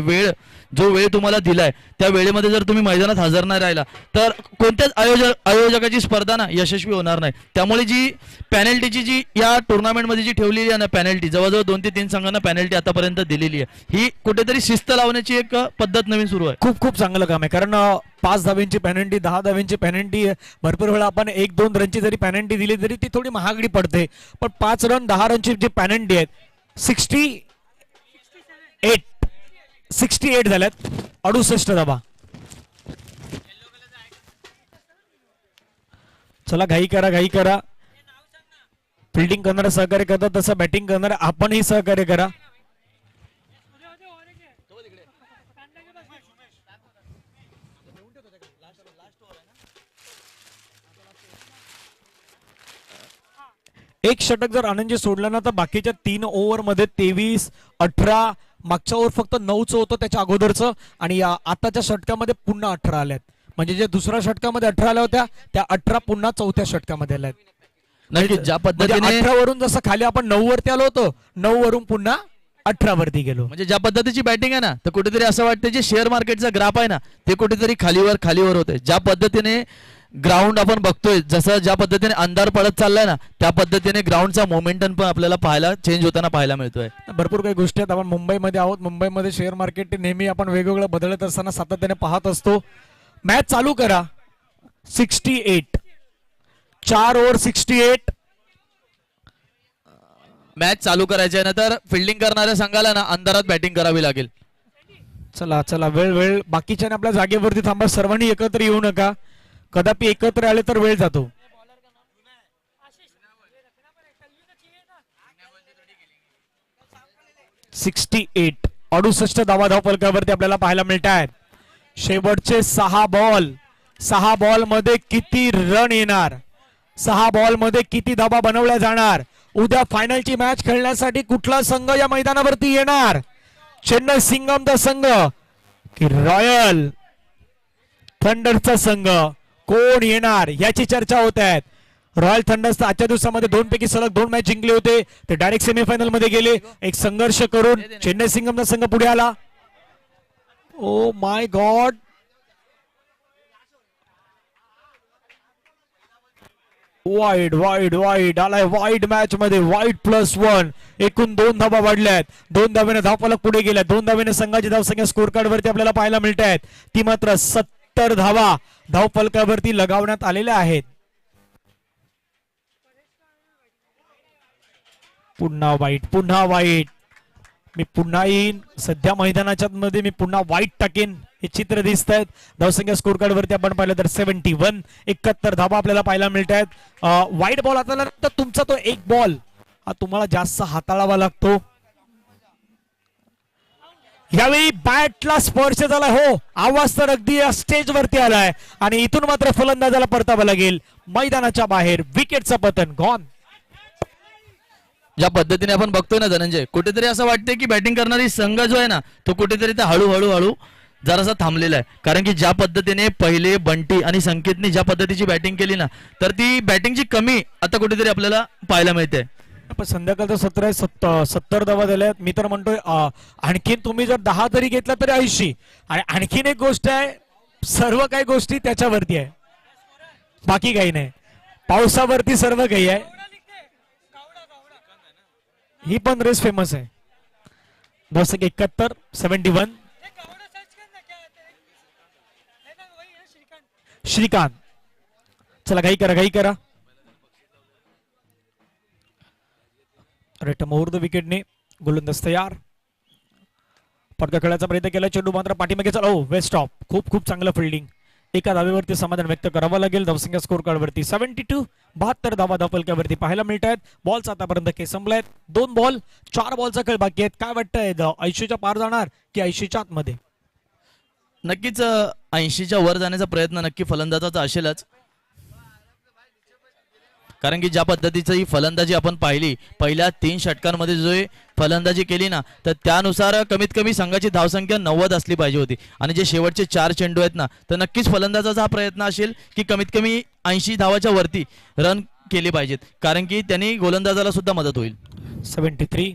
जो वेळ तुम्हाला दिलाय त्या वेळेमध्ये जर तुम्ही मैदानात हजर नाही राहिला तर कोणत्याच आयोजकाची स्पर्धा ना यशस्वी होणार नाही. त्यामुळे जी पॅनल्टीची जी या टुर्नामेंटमध्ये जी ठेवलेली आहे ना पॅनल्टी, जवळजवळ 2 ते 3 संघांना पॅनल्टी आतापर्यंत दिलेली आहे. ही कुठेतरी शिस्त लावण्याची एक पद्धत नवीन सुरू आहे. खूप खूप चांगलं काम आहे, कारण 5 धाव्यांची पॅनल्टी, 10 धाव्यांची पॅनल्टी, भरपूर वेळा आपण 1-2 रनची जरी पॅनल्टी दिली तरी ती थोडी महागडी पडते. पण 5 रन 10 रनची जी पॅनल्टी आहेत 68 झाल्यात, 68 धावा. चला घाई करा. फिल्डिंग करणारा सहकार्य करतात तसं बॅटिंग करणारा आपणही सहकार्य करा. एक षटक जर आनंदजी सोडलं ना तर बाकीच्या 3 ओव्हर मध्ये 23, 18, मागच्या ओव्हर फक्त 9चं होतं त्याच्या अगोदरचं, आणि आताच्या षटकामध्ये पुन्हा 18 आल्यात. म्हणजे जे दुसऱ्या षटकामध्ये 18 आल्या होत्या त्या 18 पुन्हा चौथ्या षटकामध्ये आल्यात. नक्की ज्या पद्धतीने 18 वरून जसं खाली आपण 9 वरती आलो होतो, 9 वरून पुन्हा 18 वरती गेलो. म्हणजे ज्या पद्धतीची बॅटिंग आहे ना तर कुठेतरी असं वाटतं जे शेअर मार्केटचा ग्राफ आहे ना ते कुठेतरी खालीवर होते. ज्या पद्धतीने ग्राउंड आपण बघतोय, जसं ज्या पद्धतीने अंधार पडत चाललाय ना त्या पद्धतीने ग्राउंडचा मोमेंटम पण आपल्याला चेंज होताना पाहायला मिळतोय. भरपूर काही गोष्टी आहेत. आपण मुंबईमध्ये आहोत, मुंबईमध्ये शेअर मार्केट नेहमी आपण वेगवेगळं बदलत असताना सातत्याने पाहत असतो. मॅच चालू करा. 68, 4 ओव्हर 68. मॅच चालू करायची आहे ना तर फिल्डिंग करणाऱ्या संघाला ना अंधारात बॅटिंग करावी लागेल. चला वेळ बाकीच्या आपल्या जागेवरती थांबा. सर्वांनी एकत्र येऊ नका, कदापि एकत्र आले तर वेळ जातो. (68) 68 धावा धावफलकावरती आपल्याला पाहायला मिळत आहेत. शेवटचे 6 बॉल मध्ये किती रन येणार, 6 बॉल मध्ये किती धावा बनवल्या जाणार, उद्या फायनलची मॅच खेळण्यासाठी कुठला संघ या मैदानावरती येणार, चेन्नई सिंगमचा संघ की रॉयल थंडरचा संघ, कोण येणार याची चर्चा होत आहे. रॉयल थंडर्स आजच्या दिवसामध्ये 2 पैकी सलग 2 मॅच जिंकले होते, ते डायरेक्ट सेमीफायनल मध्ये गेले. एक संघर्ष करून चेन्नई सिंगमचा संघ पुढे आला. ओ माय गॉड, वाईड आलाय. वाईड मॅच मध्ये वाईड +1, एकूण 2 धावा वाढल्यात. 2 धावेने धावफलक पुढे गेल्या. 2 धावेने संघाची धावसंख्या स्कोर कार्ड वरती आपल्याला पाहायला मिळत आहेत. ती मात्र 70 धावा धावफलकावरती लगावण्यात आलेल्या आहेत. पुन्हा वाईट. मी पुन्हा येईन सध्या मैदानाच्या मध्ये, मी पुन्हा वाईट टाकेन. हे चित्र दिसत आहेत. धावसंख्या स्कोर कार्ड वरती आपण पाहिलं तर 71, 71 धावा आपल्याला पाहायला मिळत आहेत. वाईट बॉल हाताळला तर तुमचा तो एक बॉल हा तुम्हाला जास्त हाताळावा लागतो. यावेळी बॅटला स्पर्श झाला, हो आवाज तर अगदी स्टेज वरती आलाय, आणि इथून मात्र फलंदाजाला परतावं लागेल मैदानाच्या बाहेर. विकेटचं पतन गॉन. ज्या पद्धतीने आपण बघतोय ना धनंजय, कुठेतरी असं वाटतंय की बॅटिंग करणारी संघ जो आहे ना तो कुठेतरी त्या हळूहळू जरासा थांबलेला आहे. कारण की ज्या पद्धतीने पहिले बंटी आणि संकेतने ज्या पद्धतीची बॅटिंग केली ना तर ती बॅटिंगची कमी आता कुठेतरी आपल्याला पाहायला मिळते. पण संध्याकाळचं 70 धावा दिल्यात. मी तर म्हणतोय आणखीन तुम्ही जर 10 जरी घेतला तरी 80. आणि आणखीन एक गोष्ट आहे, सर्व काही गोष्टी त्याच्यावरती आहे, बाकी काही नाही. पावसावरती सर्व काही आहे. ही पण रेस फेमस आहे. 71, 71. श्रीकांत. चला घाई करा. रेटम ओव्हर द विकेटने गोलंदाज तयार. पडका खेळायचा प्रयत्न केला, चेंडू मात्र पाठीमागे चला. Waste of. खूप चांगलं फिल्डिंग. एका धावेवरती समाधान व्यक्त करावं लागेल. धावसंख्या स्कोर कार्ड वरती 72, 72 धावा धावफलकावरती पाहायला मिळत आहेत. बॉल्स आतापर्यंत खेळ संपलायत. 2 बॉल 4 बॉलचा खेळ बाकी आहेत. काय वाटतंय, 80च्या पार जाणार की 80च्या आतमध्ये? नक्कीच 80च्या वर जाण्याचा प्रयत्न नक्की फलंदाजाचा असेलच. कारण की ज्या पद्धतीची ही फलंदाजी आपण पाहिली पहिल्या 3 षटकांमध्ये जो फलंदाजी केली ना तर त्यानुसार कमीत कमी संघाची धावसंख्या 90 असली पाहिजे होती. आणि जे शेवटचे 4 चेंडू आहेत ना तर नक्कीच फलंदाजाचा हा प्रयत्न असेल की कमीत कमी 80 धावाच्या वरती रन केले पाहिजेत, कारण की त्यांनी गोलंदाजाला सुद्धा मदत होईल. 73.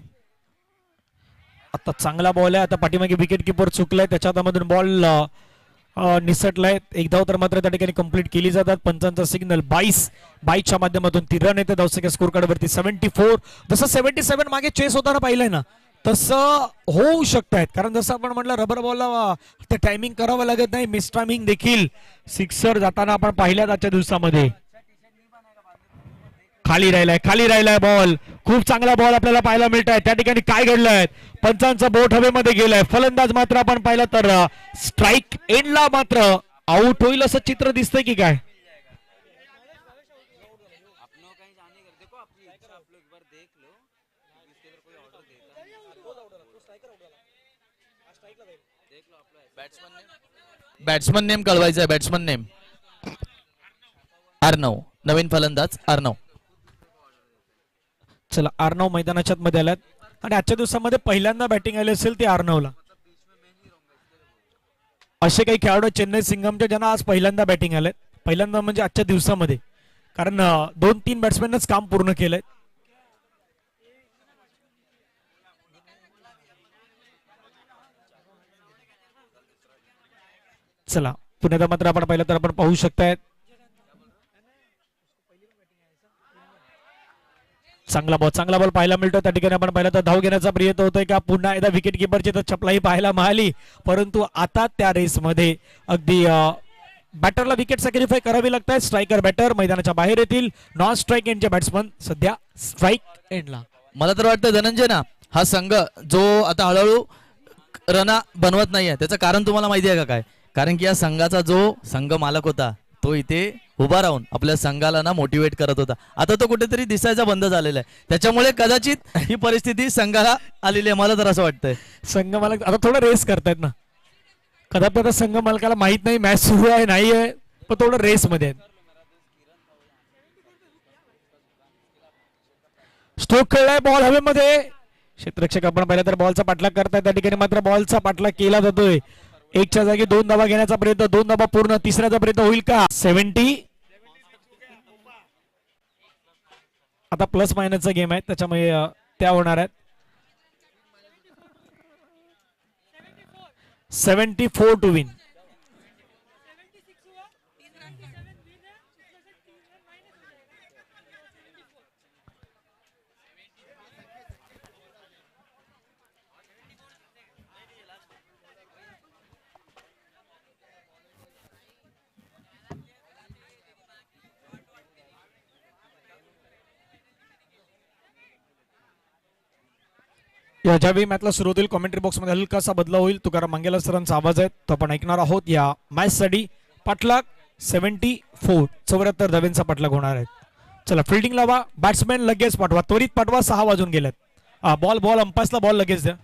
आता चांगला बॉल आहे. आता पाठीमागे विकेट किपर चुकलाय, त्याच्या हातामधून बॉल निसटलाय. एक धाव तर मात्र त्या ठिकाणी कंप्लीट केली जातात. पंचांचा सिग्नल 22 माध्यमातून ती रन येते धावसंख्या स्कोर कार्ड वरती 74. जसं 77 मागे चेस होताना पाहिलंय ना, तसं होऊ शकतायत. कारण जसं आपण म्हटलं रबर बॉलला ते टायमिंग करावं लागत नाही, मिस टायमिंग देखील सिक्सर जाताना आपण पाहिल्यात आजच्या दिवसामध्ये. खाली राहिलाय बॉल. खूप चांगला बॉल आपल्याला पाहायला मिळत आहे. त्या ठिकाणी काय घडलंय, पंचांचा बोट हवेमध्ये गेलाय. फलंदाज मात्र आपण पाहिलं तर स्ट्राईक एंडला मात्र आउट होईल असं चित्र दिसतंय की काय. बॅट्समन नेम कळवायचा आहे. बॅट्समन नेम अर्णव, नवीन फलंदाज अर्णव. चला, अर्णव मैदानाच्या मध्ये आल्यात आणि आजच्या दिवसामध्ये पहिल्यांदा बॅटिंग आली असेल ते अर्णवला. असे काही खेळाडू चेन्नई सिंगमच्या ज्यांना आज पहिल्यांदा बॅटिंग आलेत. पहिल्यांदा म्हणजे आजच्या दिवसामध्ये, कारण 2-3 बॅट्समॅनच काम पूर्ण केलंय. चला, पुण्यात मात्र आपण पाहिलं तर आपण पाहू शकताय चांगला बॉल पाहायला मिळतो. त्या ठिकाणी आपण पाहिलं तर धाव घेण्याचा प्रयत्न होतोय का, पुन्हा एकदा विकेट किपरची तर चपलाही पाहायला मिळाली. परंतु आता त्या रेसमध्ये अगदी बॅटरला विकेट सॅक्रिफाय करावी लागत आहे. स्ट्रायकर बॅटर मैदानाच्या बाहेर येतील. नॉन स्ट्राईक एंडचे बॅट्समन सध्या स्ट्राईक एंडला. मला तर वाटतं धनंजय ना, हा संघ जो आता हळूहळू रना बनवत नाहीये, त्याचं कारण तुम्हाला माहिती आहे का काय? कारण की या संघाचा जो संघ मालक होता तो इथे उभा राहून आपल्या संघाला ना मोटिवेट करत होता. आता तो कुठेतरी दिसायचा बंद झालेला आहे. त्याच्यामुळे कदाचित ही परिस्थिती संघाला आलेली आहे, मला तर असं वाटतंय. संघ मालक आता थोडं रेस करतायत ना, कदाचित आता संघ मालकाला माहित नाही मॅच सुरू आहे नाही आहे, पण थोडं रेस मध्ये आहेत. स्ट्रोक खेळलाय बॉल हवेमध्ये. क्षेत्ररक्षक आपण पाहिलं तर बॉलचा पाठलाग करताय. त्या ठिकाणी मात्र बॉलचा पाठलाग केला जातोय. एकच्या जागी 2 धावा घेण्याचा प्रयत्न, 2 धावा पूर्ण, तिसऱ्याचा प्रयत्न होईल का? 70. आता प्लस मायनसचा गेम आहे त्याच्यामुळे त्या होणार आहेत. 74 टू विन. या ज्यावेळी मॅचला सुरू होतील कॉमेंट्री बॉक्समध्ये हलकासा बदलाव होईल. तुकाराम मंगेला सरांचा आवाज आहे तो आपण ऐकणार आहोत. या मॅच साठी पाठलाग 74 74 धावेंचा पाठलाग होणार आहे. चला, फिल्डिंग लावा, बॅट्समॅन लगेच पाठवा, त्वरित पाठवा. 6 वाजून गेल्यात. बॉल अंपायर्सला बॉल लगेच द्या.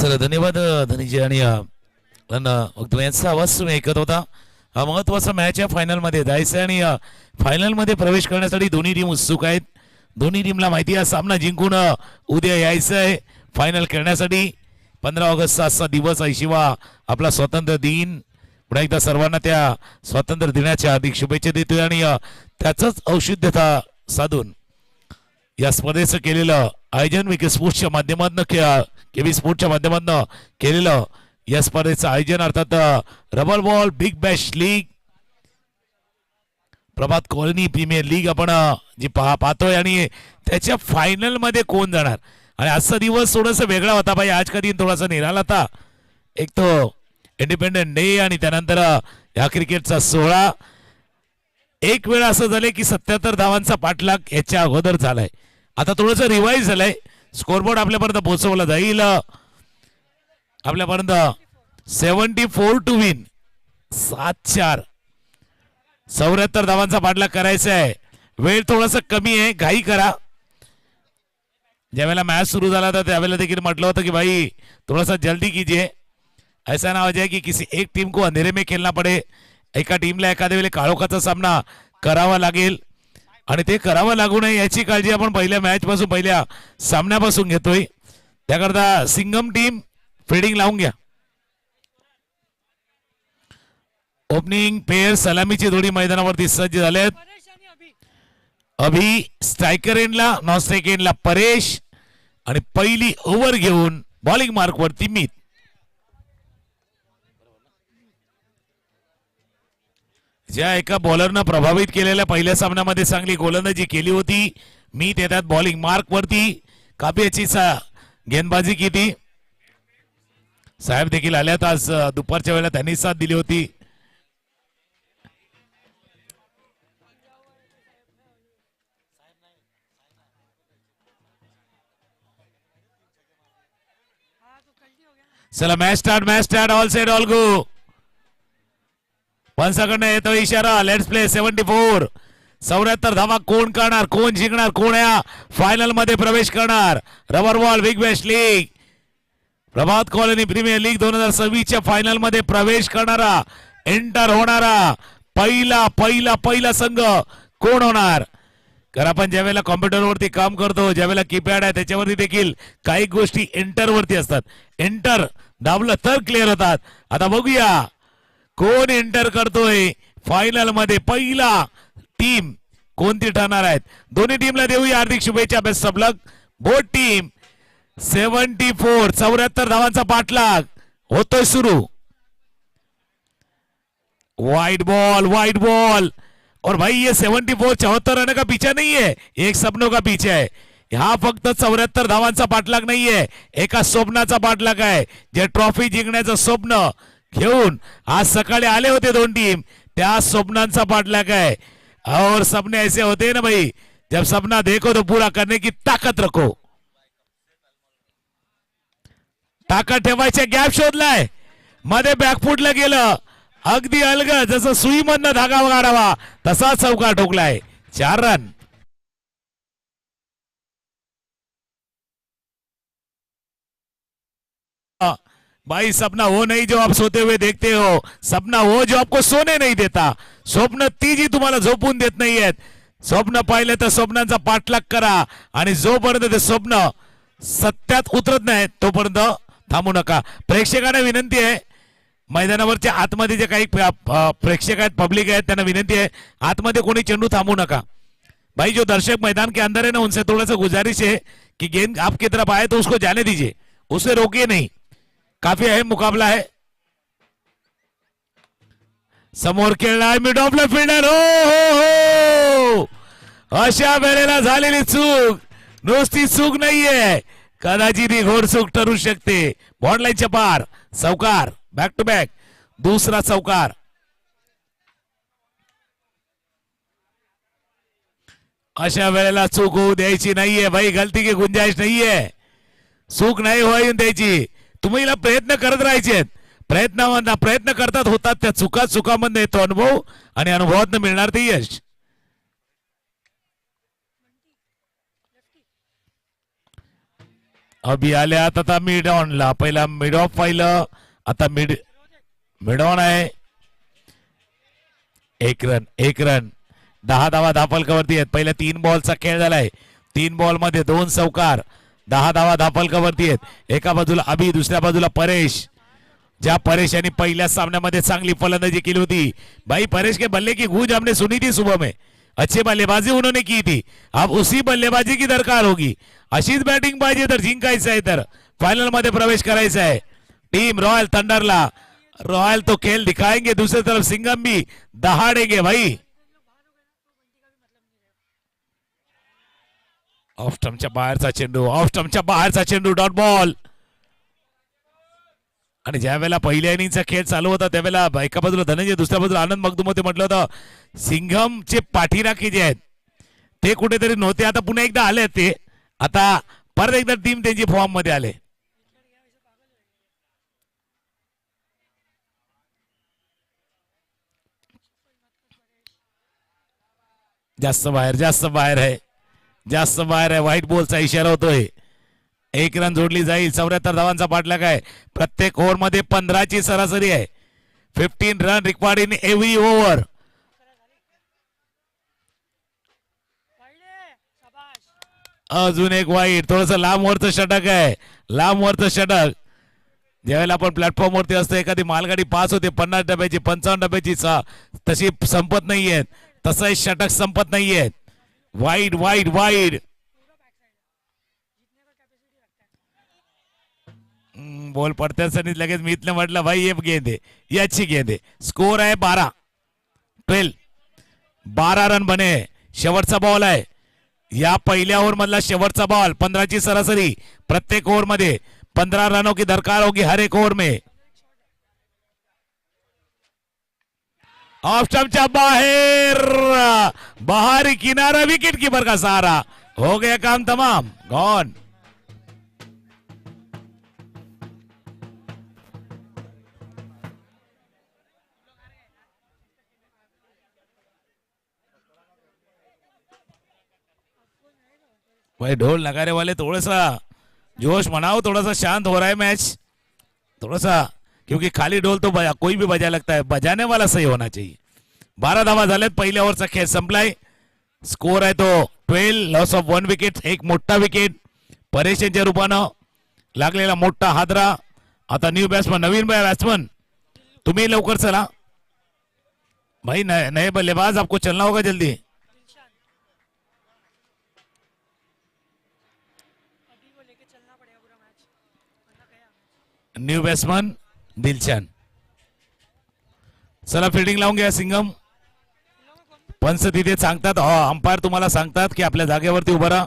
चला धन्यवाद धनीजी आणि यांचा आवाज तुम्ही ऐकत होता. हा महत्वाचा मॅच आहे, फायनल मध्ये जायचं आणि फायनल मध्ये प्रवेश करण्यासाठी दोन्ही टीम उत्सुक आहेत. दोन्ही टीमला माहिती आहे सामना जिंकून उद्या यायचं आहे फायनल खेळण्यासाठी. 15 ऑगस्टचा असा दिवस 80वा आपला स्वातंत्र्य दिन. पुन्हा एकदा सर्वांना त्या स्वातंत्र्य दिनाच्या हार्दिक शुभेच्छा देतोय आणि त्याचंच औषध्यता साधून या स्पर्धेचं केलेलं आयोजन विके स्पोर्ट्सच्या माध्यमातून केबी स्पोर्ट्सच्या माध्यमातून केलेलं या स्पर्धेचं आयोजन अर्थात rubber ball big bash league Prabhat colony premier league आपण जी पाहतोय आणि त्याच्या फायनल मध्ये कोण जाणार. आणि आजचा दिवस थोडासा वेगळा होता भाई. आज का दिन थोडासा निराला था. एक तो इंडिपेंडन्स डे आणि त्यानंतर या क्रिकेटचा 16. एक वेळा असं झालंय की 77 धावांचा पाठलाग याच्या अगोदर झालाय. आता थोडंसं रिवाईज झालंय. स्कोरबोर्ड आपल्यापर्यंत पोहोचवला जाईल. आपल्यापर्यंत 74 टू विन 7-4 74 धावांचा पाठलाग करायचा आहे. वेळ थोडासा कमी आहे, घाई करा. ज्यावेळेला मॅच सुरू झाला था त्यावेळेला देखील म्हटलं होतं की भाई थोडासा जल्दी कीजिए. ऐसा ना हो जाए की किसी एक टीम को अंधेरे में खेलना पड़े. एका टीमला एखाद्या वेळेला काळोखाचा सामना करावा लागेल आणि ते करावं लागू नये याची काळजी आपण पहिल्या मॅच पासून पहिल्या सामन्यापासून घेतोय. त्याकरता सिंगम टीम फिल्डिंग लावून घ्या. ओपनिंग पेयर सलामीची जोडी मैदानावरती सज्ज झालेत. अभि स्ट्रायकर एंडला, नॉन स्ट्रायकर एंडला परेश आणि पहिली ओव्हर घेऊन बॉलिंग मार्क वरती मीत. ज्या एका बॉलरनं प्रभावित केलेल्या पहिल्या सामन्यामध्ये चांगली गोलंदाजी केली होती मीत येतात बॉलिंग मार्क वरती. काफी गेंदबाजी केली. साहेब देखील आल्यात आज दुपारच्या वेळेला त्यांनी साथ दिली होती. चला match start all set all go. पंचाकडनं येतो इशारा. Let's play. 74 74 धावा कोण करणार, कोण जिंकणार, कोण या फायनल मध्ये प्रवेश करणार. Rubber ball big bash league Prabhat colony premier league 2026 final मध्ये प्रवेश करणारा एंटर होणारा पहिला संघ कोण होणार. कारण आपण ज्या वेळेला कॉम्प्युटरवरती काम करतो, ज्या वेळेला कीपॅड आहे त्याच्यावरती देखील काही गोष्टी एंटर वरती असतात. एंटर दाबलं तर क्लिअर होतात. आता बघूया कोण एंटर करतोय फायनल मध्ये. पहिला टीम कोणती ठरणार आहेत. दोन्ही टीमला देऊया हार्दिक शुभेच्छा. Best of luck both team. 74 धावांचा पाठलाग होतोय सुरू. वाइड बॉल और भाई ये 74 74 रन का पीछा नहीं है, एक सपनों का पीछे है. हा फक्त 74 धावांचा पाठलाग नाहीये, एका स्वप्नाचा पाठलाग आहे. जे ट्रॉफी जिंकण्याचं स्वप्न घेऊन आज सकाळी आले होते दोन टीम, त्या स्वप्नांचा पाठलाग आहे. और सपने ऐसे होते हैं ना भाई, जब सपना देखो तो पूरा करने की ताकत रखो. ताकद ठेवायचा गॅप शोधलाय, मध्ये बॅकफुटला गेलं, अगदी अलगद जसं सुईमधनं धागा काढावा तसा चौकार ठोकलाय. 4 रन. भाई सपना वो नहीं जो आप सोते हुए देखते हो, सपना वो जो आपको सोने नहीं देता. स्वप्न ती जी तुम्हाला झोपून देत नाहीयेत. स्वप्न पाहिले तर स्वप्नांचा पाठलाग करा आणि जोपर्यंत ते स्वप्न सत्यात उतरत नाही तोपर्यंत थांबू नका. प्रेक्षकांना विनंती आहे, मैदानावरच्या आतमध्ये जे काही प्रेक्षक आहेत, पब्लिक आहेत, त्यांना विनंती आहे आतमध्ये कोणी चेंडू थांबू नका. भाई जो दर्शक मैदान के अंदर है ना, उनसे थोड़ा सा गुजारिश है कि गेंद आपकी तरफ आए तो उसको जाने दीजिए, उसे रोकिए नहीं. काफी अहम मुकाबला है. समोर खेळणार मिड ऑफ द फिल्डर. हो अशा वेळेला झालेली चूक नुसती चूक नाहीये, कदाचित ही घोड चूक ठरू शकते. बॉर्डलाईनच्या पार चौकार, बॅक टू बॅक दूसरा चौकार. अशा वेळेला चूक होऊ द्यायची नाहीये भाई, गलती की गुंजाइश नाहीये, चूक नाही होऊ द्यायची. तुम्ही प्रयत्न करत राहायचे, प्रयत्न करतात होतात त्या चुकामधून येतो अनुभव आणि अनुभवातून मिळणार ते यश. अभि आल्यात आता मिड ऑनला. पहिला मिड ऑफ पाहिलं, आता मिड ऑन आहे. एक रन 10 धावा धापलकावरती आहेत. पहिल्या 3 बॉलचा खेळ झालाय. 3 बॉल मध्ये 2 चौकार. 10 धावा धापलकावरती आहेत. एका बाजूला अभि, दुसऱ्या बाजूला परेश. ज्या परेश यांनी पहिल्या सामन्यामध्ये चांगली फलंदाजी केली होती. भाई परेश के बल्ले की गूंज हमने सुनी थी सुबह में. अच्छी बल्लेबाजी उन्होंने की थी. अब उसी बल्लेबाजी की दरकार होगी. अशीच बॅटिंग पाहिजे तर जिंकायचं आहे, तर फायनल मध्ये प्रवेश करायचा आहे. Team royal थंडरला. रॉयल तो खेल दिखाएंगे, दूसरी तरफ सिंघम भी दहाड़ेंगे भाई. ऑफ स्टंपच्या बाहेरचा चेंडू डॉट बॉल. आणि ज्या वेळेला पहिल्या इनिंगचा खेळ चालू होता त्यावेळेला एका बाजूला धनंजय, दुसऱ्या बाजूला आनंद मगदुम होते. म्हटलं होतं सिंघमचे पाठीराखे जे आहेत ते कुठेतरी नव्हते. आता पुन्हा एकदा आले ते. आता परत एकदा टीम त्यांची फॉर्म मध्ये आले. जास्त बाहेर आहे. व्हाईट बॉलचा इशारा होतोय. 1 रन जोडली जाईल. 74 धावांचा पाठलाग आहे. प्रत्येक ओव्हर मध्ये 15 ची सरासरी आहे. 15 run required in every over. अजून एक वाईट, थोडस लांब वरचं षटक आहे. ज्यावेळेला आपण प्लॅटफॉर्म वरती असतो, एखादी मालगाडी पास होते 50 डब्याची 55 डब्याची, तशी संपत नाहीयेत. तसं हे षटक संपत नाहीयेत. वाईड बॉल पडत्याच लगेच मी इथलं म्हटलं भाई ये गेंद आहे, याची गेंद आहे. स्कोर आहे 12 रन बने. शेवटचा बॉल आहे. या पहिल्या ओव्हर मधला शेवटचा बॉल. 15 ची सरासरी. प्रत्येक ओव्हर मध्ये 15 रनों की दरकार होगी हर एक ओव्हर में. ऑफ स्टंपच्या बाहरी किनारा. विकेट कीपर का सहारा. हो गया काम तमाम. गॉन. भाई ढोल नगारे वाले थोड़ा सा जोश मनाओ. थोड़ा सा शांत हो रहा है मैच. थोड़ा सा, क्योंकि खाली ढोल तो कोई भी बजा लगता है. बजाने वाला सही होना चाहिए. 12 धावा झाल्यात. पहिल्या ओव्हरचा खेळ संपलाय. स्कोर आहे तो 12. Loss of 1 wicket. एक मोठा विकेट परेश यांच्या रूपानं लागलेला मोठा हादरा. आता न्यू बॅट्समन, नवीन बॅट्समन, तुम्ही लवकर चला भाई. नए बल्लेबाज, आपको चलना होगा जल्दी. New batsman Dilshan. चला फिल्डिंग लावून घ्या सिंगम. पंच तिथे सांगतात, अंपायर तुम्हाला सांगतात की आपल्या जागेवरती उभं राहा.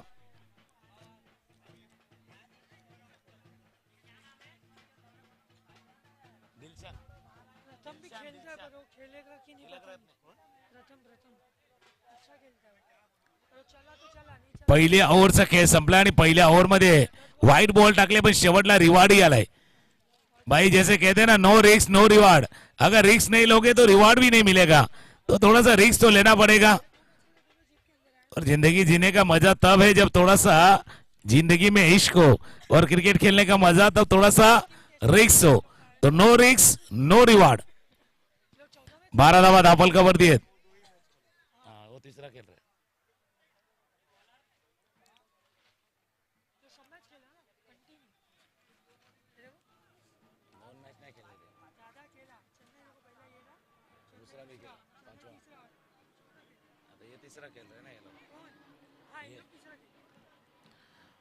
पहिल्या ओव्हरचा खेळ संपला आणि पहिल्या ओव्हर मध्ये व्हाईट बॉल टाकले, पण शेवटला रिवॉर्डही आलाय. भाई जैसे कहते हैं ना, नो रिस्क नो रिवार्ड. अगर रिस्क नहीं लोगे तो रिवार्ड भी नहीं मिलेगा. तो थोड़ा सा रिस्क तो लेना पड़ेगा. और जिंदगी जीने का मजा तब है जब थोड़ा सा जिंदगी में इश्क हो, और क्रिकेट खेलने का मजा तब थोड़ा सा रिस्क हो. तो नो रिस्क नो रिवार्ड. 12 धावा धापलकावरती आहेत. वो तिसरा खेळ.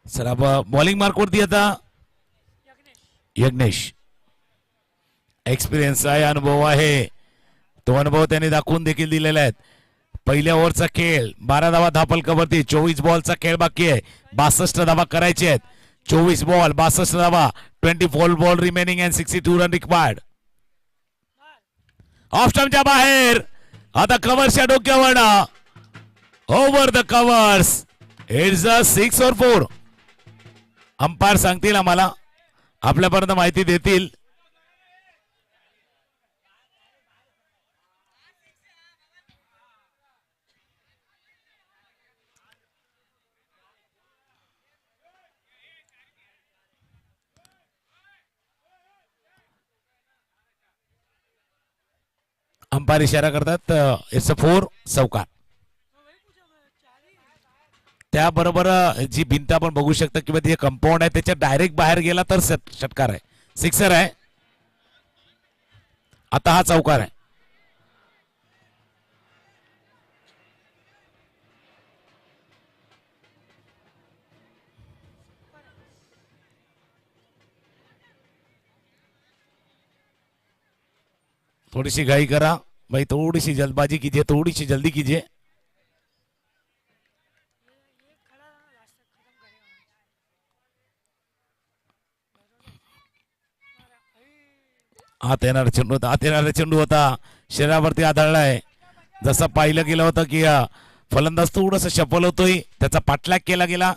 सर अब बॉलिंग मार्क वरती आता यज्ञेश. एक्सपिरियन्स आहे, अनुभव आहे. तो अनुभव त्यांनी दाखवून देखील दिलेला आहे. पहिल्या ओव्हरचा खेळ 12 धावा धापलकावरती. 24 बॉलचा खेळ बाकी आहे. 62 धावा करायचे आहेत. 24 बॉल 62 धावा. 24 ball remaining and 62 run required. Off स्टंपच्या बाहेर. आता कव्हर्सच्या डोक्यावर. Over the covers. It's a 6 or 4. Umpire सांगतील आम्हाला, आपल्यापर्यंत माहिती देतील. अंपायर इशारा करतात इट्स अ 4 चौकार. त्याबरोबर जी भिंत आपण बघू शकता किंवा ती कंपाऊंड आहे त्याच्या डायरेक्ट बाहेर गेला तर षटकार आहे, सिक्सर आहे. आता हा चौकार आहे. थोडीशी घाई करा भाई, थोडीशी जल्दबाजी कीजिए, थोडीशी जल्दी कीजिए. आत येणारा चेंडू होता, आत येणारा चेंडू होता, शरीरावरती आदळलाय. जसं पाहिलं गेलं होतं की फलंदाज थोडस शफल होतोय, त्याचा पाठलाग केला गेला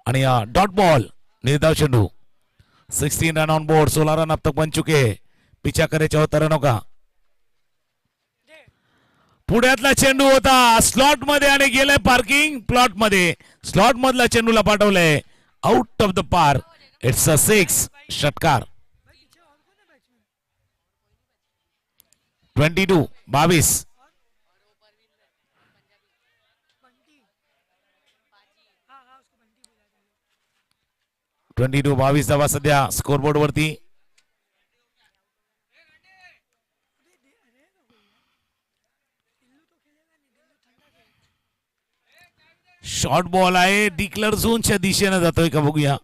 आणि डॉट बॉल, निर्धाव चेंडू. 16 रन ऑन बोर्ड, 16 रन अब तक बन चुके. पिछा करे 74 रनों का. पुण्यातला चेंडू होता स्लॉट मध्ये आणि गेलाय पार्किंग प्लॉट मध्ये. स्लॉट मधला चेंडूला पाठवलंय out of the park. It's a 6, षटकार. 22. 22 धावा सध्या स्कोरबोर्ड वरती. शॉर्ट बॉल आहे, डिक्लर झोनच्या दिशेने जातोय का बघूया.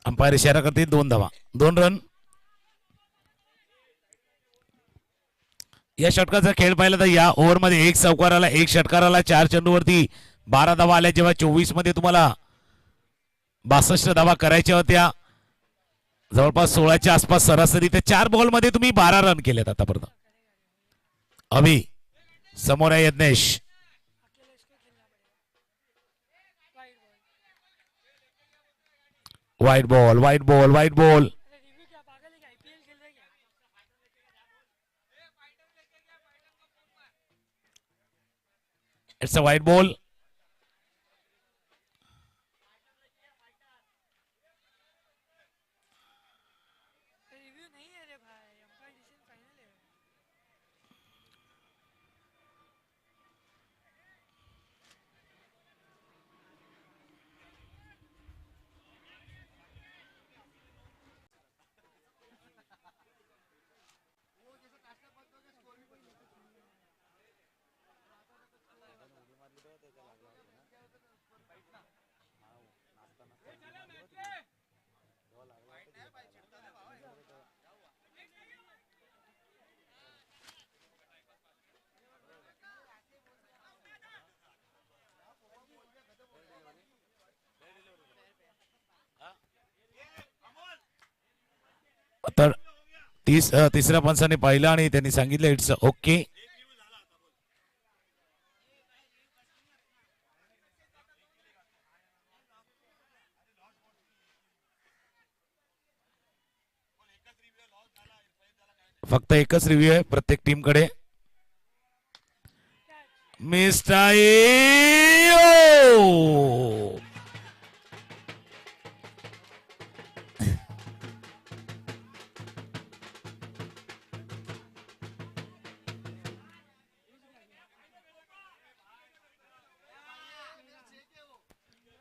अंपायर इशारा करते 2 धावा, 2 रन. या षटकाचा खेळ पाहिला तर या ओव्हरमध्ये 1 चौकाराला 1 षटकाराला 4 चेंडूवरती 12 धावा आल्या. जेव्हा 24 मध्ये तुम्हाला 62 धावा करायच्या होत्या, जवळपास 16च्या आसपास सरासरी, तर 4 बॉल मध्ये तुम्ही 12 रन केलेत आतापर्यंत. अभि समोर आहे यज्ञेश. वाईट बॉल, वाईट बॉल, वाईट बॉल. इट्स अ वाईट बॉल. तर तिसऱ्या पंचाने पाहिलं आणि त्यांनी सांगितलं इट्स ओके. फक्त एकच रिव्ह्यू आहे प्रत्येक टीम कडे. मिस्टर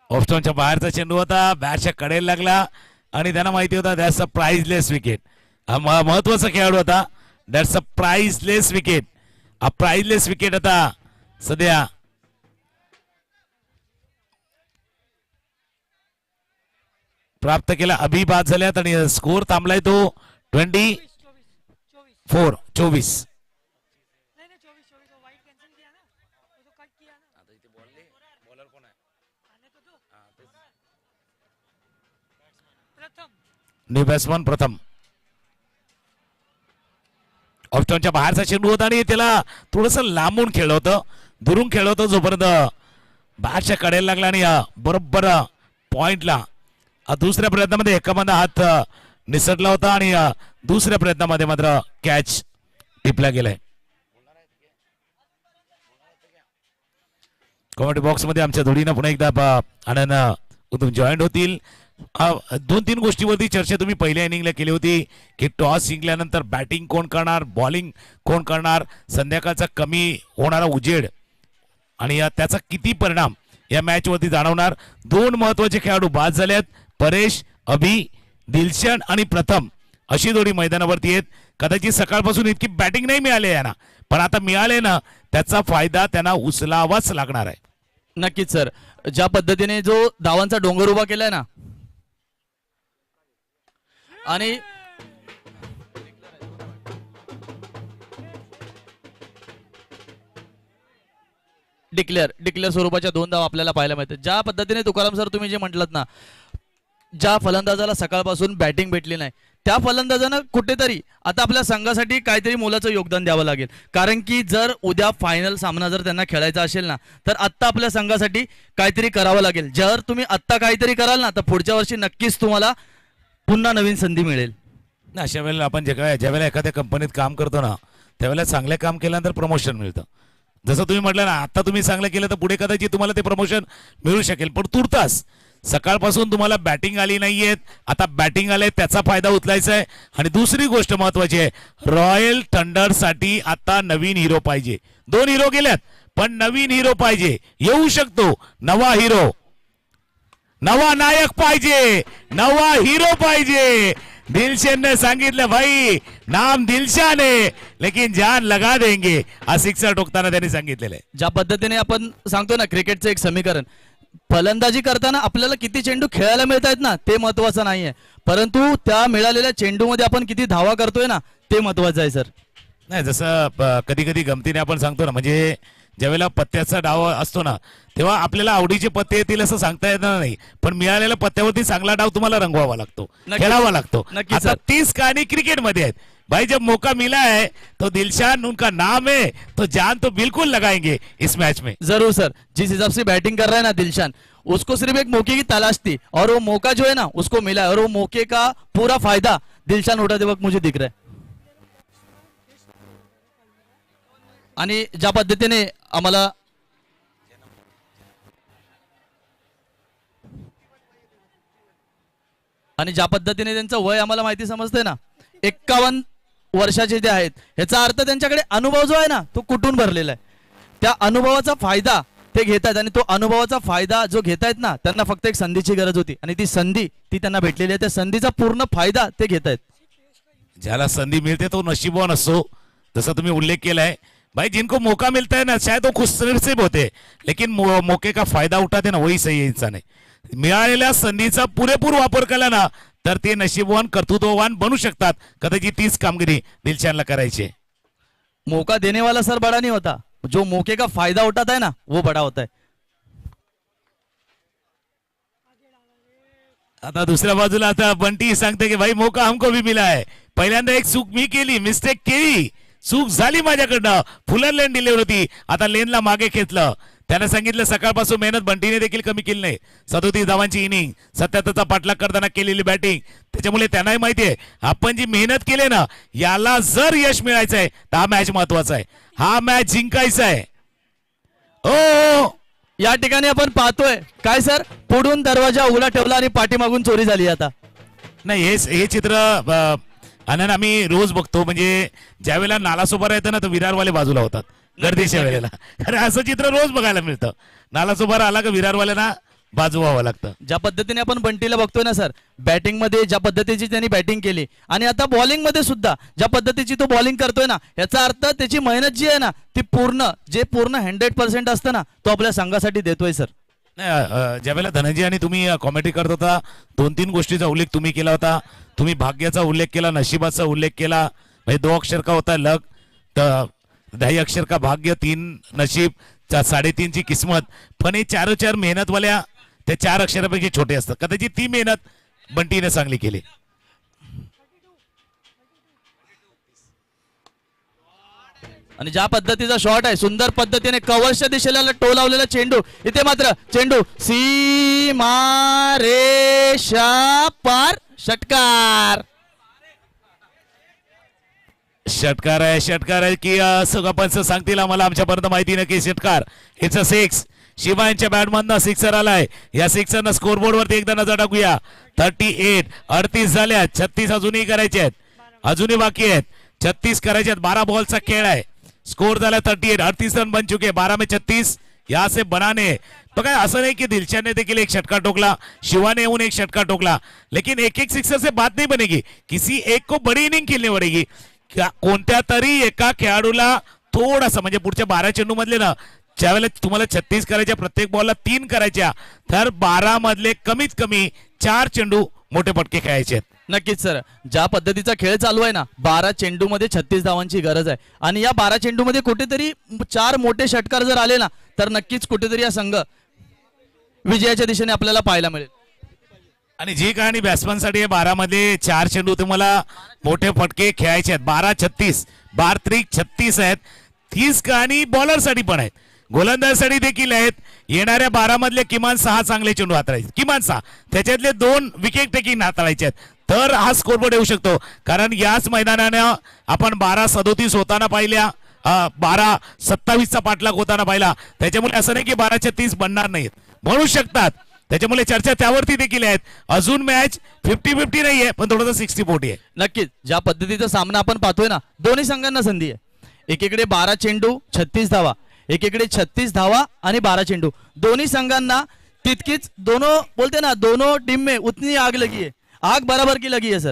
ऑफस्टॉनच्या बाहेरचा चेंडू होता, बॅटच्या कडेला लागला आणि त्यांना माहिती होता दॅट्स अ प्राइजलेस विकेट. हा महत्वाचा खेळाडू होता. That's a priceless wicket. हा प्राइजलेस विकेट आता सध्या प्राप्त केला. अभि बाद झाल्यात आणि स्कोर थांबलाय तो 24. न्यू बॅट्समन प्रथम. ऑफस्टॉनच्या बाहेरचा चेंडू होता आणि त्याला थोडस लांबून खेळलं होतं, दुरून खेळलं होतं, जोपर्यंत बॅटच्या कडेला लागला आणि बरोबर पॉइंटला. दुसऱ्या प्रयत्नामध्ये एकामध्ये हात निसटला होता आणि दुसऱ्या प्रयत्नामध्ये मात्र कॅच टिपला गेलाय. कॉमेंट्री बॉक्स मध्ये आमच्या जोडीनं पुन्हा एकदा आनंद उदम जॉईंट होतील. दोन तीन गोष्टीवरती चर्चा तुम्ही पहिल्या इनिंगला केली होती की टॉस जिंकल्यानंतर बॅटिंग कोण करणार, बॉलिंग कोण करणार, संध्याकाळचा कमी होणारा उजेड आणि त्याचा किती परिणाम या मॅच वरती जाणवणार. दोन महत्वाचे खेळाडू बाद झालेत. परेश, अभि, दिलशन आणि प्रथम अशी जोडी मैदानावरती आहेत. कदाचित सकाळपासून इतकी बॅटिंग नाही मिळाली यांना, पण आता मिळाले ना त्याचा फायदा त्यांना उचलावाच लागणार आहे. नक्कीच सर, ज्या पद्धतीने जो धावांचा डोंगर उभा केलाय ना आणि डिक्लेअर स्वरूपाच्या 2 धावा आपल्याला पाहायला मिळतात. ज्या पद्धतीने तुकाराम सर तुम्ही जे म्हटलात ना, ज्या फलंदाजाला सकाळपासून बॅटिंग भेटली नाही त्या फलंदाजानं कुठेतरी आता आपल्या संघासाठी काहीतरी मोलाचं योगदान द्यावं लागेल. कारण की जर उद्या फायनल सामना जर त्यांना खेळायचा असेल ना तर आत्ता आपल्या संघासाठी काहीतरी करावं लागेल. जर तुम्ही आत्ता काहीतरी कराल ना तर पुढच्या वर्षी नक्कीच तुम्हाला पुन्हा नवीन संधी मिळेल. ना अशा वेळेला आपण ज्यावेळेला एखाद्या कंपनीत काम करतो ना त्यावेळेला चांगले काम केल्यानंतर प्रमोशन मिळतं. जसं तुम्ही म्हटलं ना, आता तुम्ही चांगलं केलं तर पुढे कदाचित तुम्हाला ते प्रमोशन मिळू शकेल. पण तुर्तास सकाळपासून तुम्हाला बॅटिंग आली नाहीये, आता बॅटिंग आले त्याचा फायदा उचलायचा आहे. आणि दुसरी गोष्ट महत्वाची आहे, रॉयल थंडरसाठी आता नवीन हिरो पाहिजे. 2 हिरो गेल्यात पण नवीन हिरो पाहिजे. येऊ शकतो नवा हिरो, नवा नायक पाहिजे, नवा हिरो पाहिजे. दिलशन ने सांगितलं भाई नाम दिलशान है लेकिन जान लगा देंगे, हा सिक्सर ठोकताना त्यांनी सांगितलेलं आहे. ज्या पद्धतीने आपण सांगतो ना क्रिकेटचं एक समीकरण, फलंदाजी करताना आपल्याला किती चेंडू खेळायला मिळत आहेत ना ते महत्वाचं नाहीये, परंतु त्या मिळालेल्या चेंडूमध्ये आपण किती धावा करतोय ना ते महत्वाचं आहे सर. नाही जसं कधी कधी गमतीने आपण सांगतो ना, म्हणजे ज्यावेळेला पत्त्याचा डाव असतो ना तेव्हा आपल्याला आवडीचे पत्ते येतील असं सांगता येणार नाही, पण मिळालेल्या पत्त्यावरती चांगला डाव तुम्हाला रंगवावा लागतो, नक्कीच. खेळावा लागतो. नक्कीच आता सर. 30 कहानी क्रिकेट मध्ये आहेत भाई. जब मौका मिला है तो दिलशान उनका नाम है तो जान तो बिल्कुल लगाएंगे इस मैच में. जरूर सर, जिस हिसाब से बैटिंग कर रहा है ना दिलशान, उसको सिर्फ एक मौके की तलाश थी और वो मौका जो है ना उसको मिला है और वो मौके का पूरा फायदा दिलशान उठाते वक्त मुझे दिख रहा है. आणि ज्या पद्धतीने आम्हाला त्यांचं वय आम्हाला माहिती समजते ना, 51 वर्षाचे ते आहेत, याचा अर्थ त्यांच्याकडे अनुभव जो आहे ना तो कुठून भरलेला आहे. त्या अनुभवाचा फायदा ते घेत आहेत आणि तो अनुभवाचा फायदा जो घेत आहेत ना त्यांना फक्त एक संधीची गरज होती आणि ती संधी त्यांना भेटलेली आहे. त्या संधीचा पूर्ण फायदा ते घेत आहेत. ज्याला संधी मिळते तो नशीबवान असतो. जसा तुम्ही उल्लेख केलाय भाई, जिनको मौका मिलता है ना शायद वो खुश नसीब होते लेकिन मौके का फायदा उठाते ना वही सही इंसान है. मिळालेल्या संधीचा पुरेपूर वापर केला ना तर ते नशीबवान कर्तृत्ववान बनू शकतात. कदाचित तीच कामगिरी दिलशानला करायची आहे. मौका देने वाला सर बड़ा नहीं होता, जो मौके का फायदा उठाता है ना वो बड़ा होता है. आता दुसऱ्या बाजूला आता बंटी सांगते की भाई मौका हमको भी मिला है. पहिल्यांदा एक चूक मी केली, मिस्टेक केली, चूक झाली माझ्याकडनं, फुलर लेन दिली होती, आता लेनला मागे खेचलं. त्याने सांगितलं सकाळपासून मेहनत बंटीने देखील कमी केली नाही. 37 धावांची इनिंग, 77चा पाठलाग करताना केलेली बॅटिंग, त्याच्यामुळे त्यांनाही माहिती आहे आपण जी मेहनत केली ना याला जर यश मिळायचं आहे तर हा मॅच महत्वाचा आहे, हा मॅच जिंकायचा आहे. ओ या ठिकाणी आपण पाहतोय काय सर, पुढून दरवाजा उघडा ठेवला आणि पाठीमागून चोरी झाली. आता नाही हे चित्र आनंद आम्ही रोज बघतो. म्हणजे ज्यावेळेला नालासोपारा येतं ना तर विरारवाले बाजूला होतात गर्दीच्या वेळेला. अरे असं चित्र रोज बघायला मिळतं. नालासोपारा आला का विरारवाल्यांना बाजू व्हावं लागतं. ज्या पद्धतीने आपण बंटीला बघतोय ना सर, बॅटिंग मध्ये ज्या पद्धतीची त्यांनी बॅटिंग केली आणि आता बॉलिंग मध्ये सुद्धा ज्या पद्धतीची तो बॉलिंग करतोय ना याचा अर्थ त्याची मेहनत जी आहे ना ती पूर्ण 100% असतं ना तो आपल्या संघासाठी देतोय सर. नाही ज्यावेळेला धनंजय आणि तुम्ही कॉमेंट्री करत होता 2-3 गोष्टीचा उल्लेख तुम्ही केला होता. तुम्ही भाग्याचा उल्लेख केला, नशिबाचा उल्लेख केला. म्हणजे 2 अक्षर का होता लक, 10 अक्षर का भाग्य, 3 नशीब, 3.5 ची किस्मत. पण हे 4 मेहनतवाल्या त्या 4 अक्षरापैकी छोटे असतात. कदाचित ती मेहनत बंटीने चांगली केली. आणि ज्या पद्धतीचा शॉट आहे, सुंदर पद्धतीने कव्हरच्या दिशेला टोलावलेला चेंडू, इथे मात्र चेंडू सीमा रेषा पार, षटकार. षटकार आहे की असं आपण सांगतील आम्हाला, आमच्यापर्यंत माहिती नाही की षटकार. It's a 6. शिवा यांच्या बॅटमधनं सिक्सर आलाय. या सिक्सरनं स्कोरबोर्ड वरती एकदा नजर टाकूया. 38 38 झाल्या. 36 अजूनही करायचे आहेत, अजूनही बाकी आहेत. 36 करायचे आहेत. 12 बॉलचा खेळ आहे. स्कोर झाला 38. 38 रन बन चुके. 12 में 36 यहाँ से बनाने. तो काय असं नाही की दिलशान ने देखील एक षटका ठोकला, शिवाने येऊन एक षटका ठोकला, लेकिन एक एक सिक्सर से बात नहीं बनेगी. किसी एक को बड़ी इनिंग खेळणी पडेगी. कोणत्या तरी एका खेळाडूला थोडासा म्हणजे पुढच्या 12 चेंडू मधले ना ज्यावेळेला तुम्हाला 36 करायच्या, प्रत्येक बॉलला 3 करायच्या, तर 12 मधले कमीत कमी 4 चेंडू मोठे पटके खेळायचे आहेत. नक्कीच सर, ज्या पद्धतीचा खेळ चालू आहे ना, 12 चेंडू मध्ये 36 धावांची गरज आहे आणि या 12 चेंडू मध्ये कुठेतरी 4 मोठे षटकार जर आले ना तर नक्कीच कुठेतरी हा संघ विजयाच्या दिशेने आपल्याला पाहायला मिळेल. आणि जी कहाणी बॅट्समन साठी 12 मध्ये 4 चेंडू तुम्हाला मोठे फटके खेळायचे आहेत. 12-36 12-36 आहेत. 30 कहाणी बॉलर साठी पण आहेत, गोलंदाजासाठी देखील आहेत. येणाऱ्या 12 मधले किमान 6 चांगले चेंडू हाताळायचे, किमान 6, त्याच्यातले 2 विकेट टेकिंग हाताळायचे आहेत, तर हा स्कोरबोर्ड येऊ शकतो. कारण याच मैदानानं आपण 12-37 होताना पाहिल्या, 12-27चा पाठलाग होताना पाहिला. त्याच्यामुळे असं नाही की 12-36 बनणार नाहीत, म्हणू शकतात. त्याच्यामुळे चर्चा त्यावरती देखील आहेत. अजून मॅच 50-50 नाहीये, पण थोडंसं 60-40 आहे. नक्कीच ज्या पद्धतीचा सामना आपण पाहतोय ना, दोन्ही संघांना संधी आहे. एकीकडे 12 चेंडू 36 धावा, एकीकडे 36 धावा आणि 12 चेंडू. दोन्ही संघांना तितकीच दोनों बोलते ना, दोनों टीम में उतनी आग लगी है, आग बराबर की लगी है सर.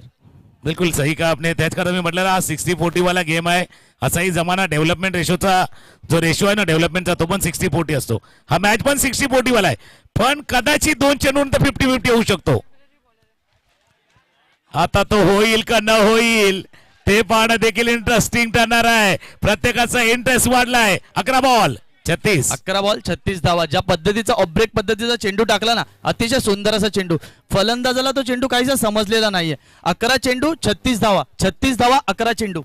बिलकुल सही का आपने. त्याच कारण मी म्हटलं हा 60-40 वाला गेम आहे. असाही जमाना डेव्हलपमेंट रेशोचा जो रेशो आहे ना डेव्हलपमेंटचा, तो पण 60-40 असतो. हा मॅच पण 60-40 वाला आहे, पण कदाचित 2 चेंडूनंतर 50-50 होऊ शकतो. आता तो होईल का न होईल ते पाहणं देखील इंटरेस्टिंग ठरणार आहे. प्रत्येकाचा इंटरेस्ट वाढलाय. 11 बॉल 36 11 बॉल 36 धावा. ज्या पद्धतीचा ऑफब्रेक पद्धतीचा चेंडू टाकला ना, अतिशय सुंदर असा चेंडू. फलंदाजाला तो चेंडू काहीसा समजलेला नाहीये. 11 चेंडू 36 धावा, 36 धावा 11 चेंडू.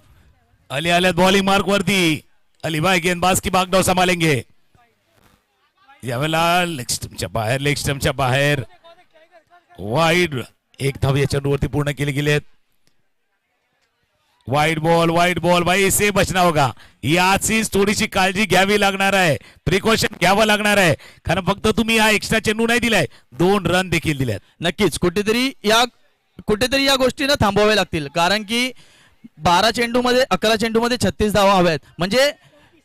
अली आल्यात बॉलिंग मार्क वरती. अली भाई गेंदबाज की बागडाव सांभाळेंगे. यावेळेला लेग स्टम्पच्या बाहेर वाईड एक धाव या चेंडूवरती पूर्ण केले गेले. वाईड बॉल भाई, इसे बचना होगा. याचीच थोडीशी काळजी घ्यावी लागणार आहे, प्रिकॉशन घ्यावं लागणार आहे. कारण फक्त तुम्ही हा एक्स्ट्रा चेंडू नाही दिलाय, 2 रन देखील दिलेत. नक्कीच कुठेतरी या गोष्टीनं थांबवाव्या लागतील. कारण की 12 चेंडू मध्ये 11 चेंडू मध्ये 36 धावा हव्यात, म्हणजे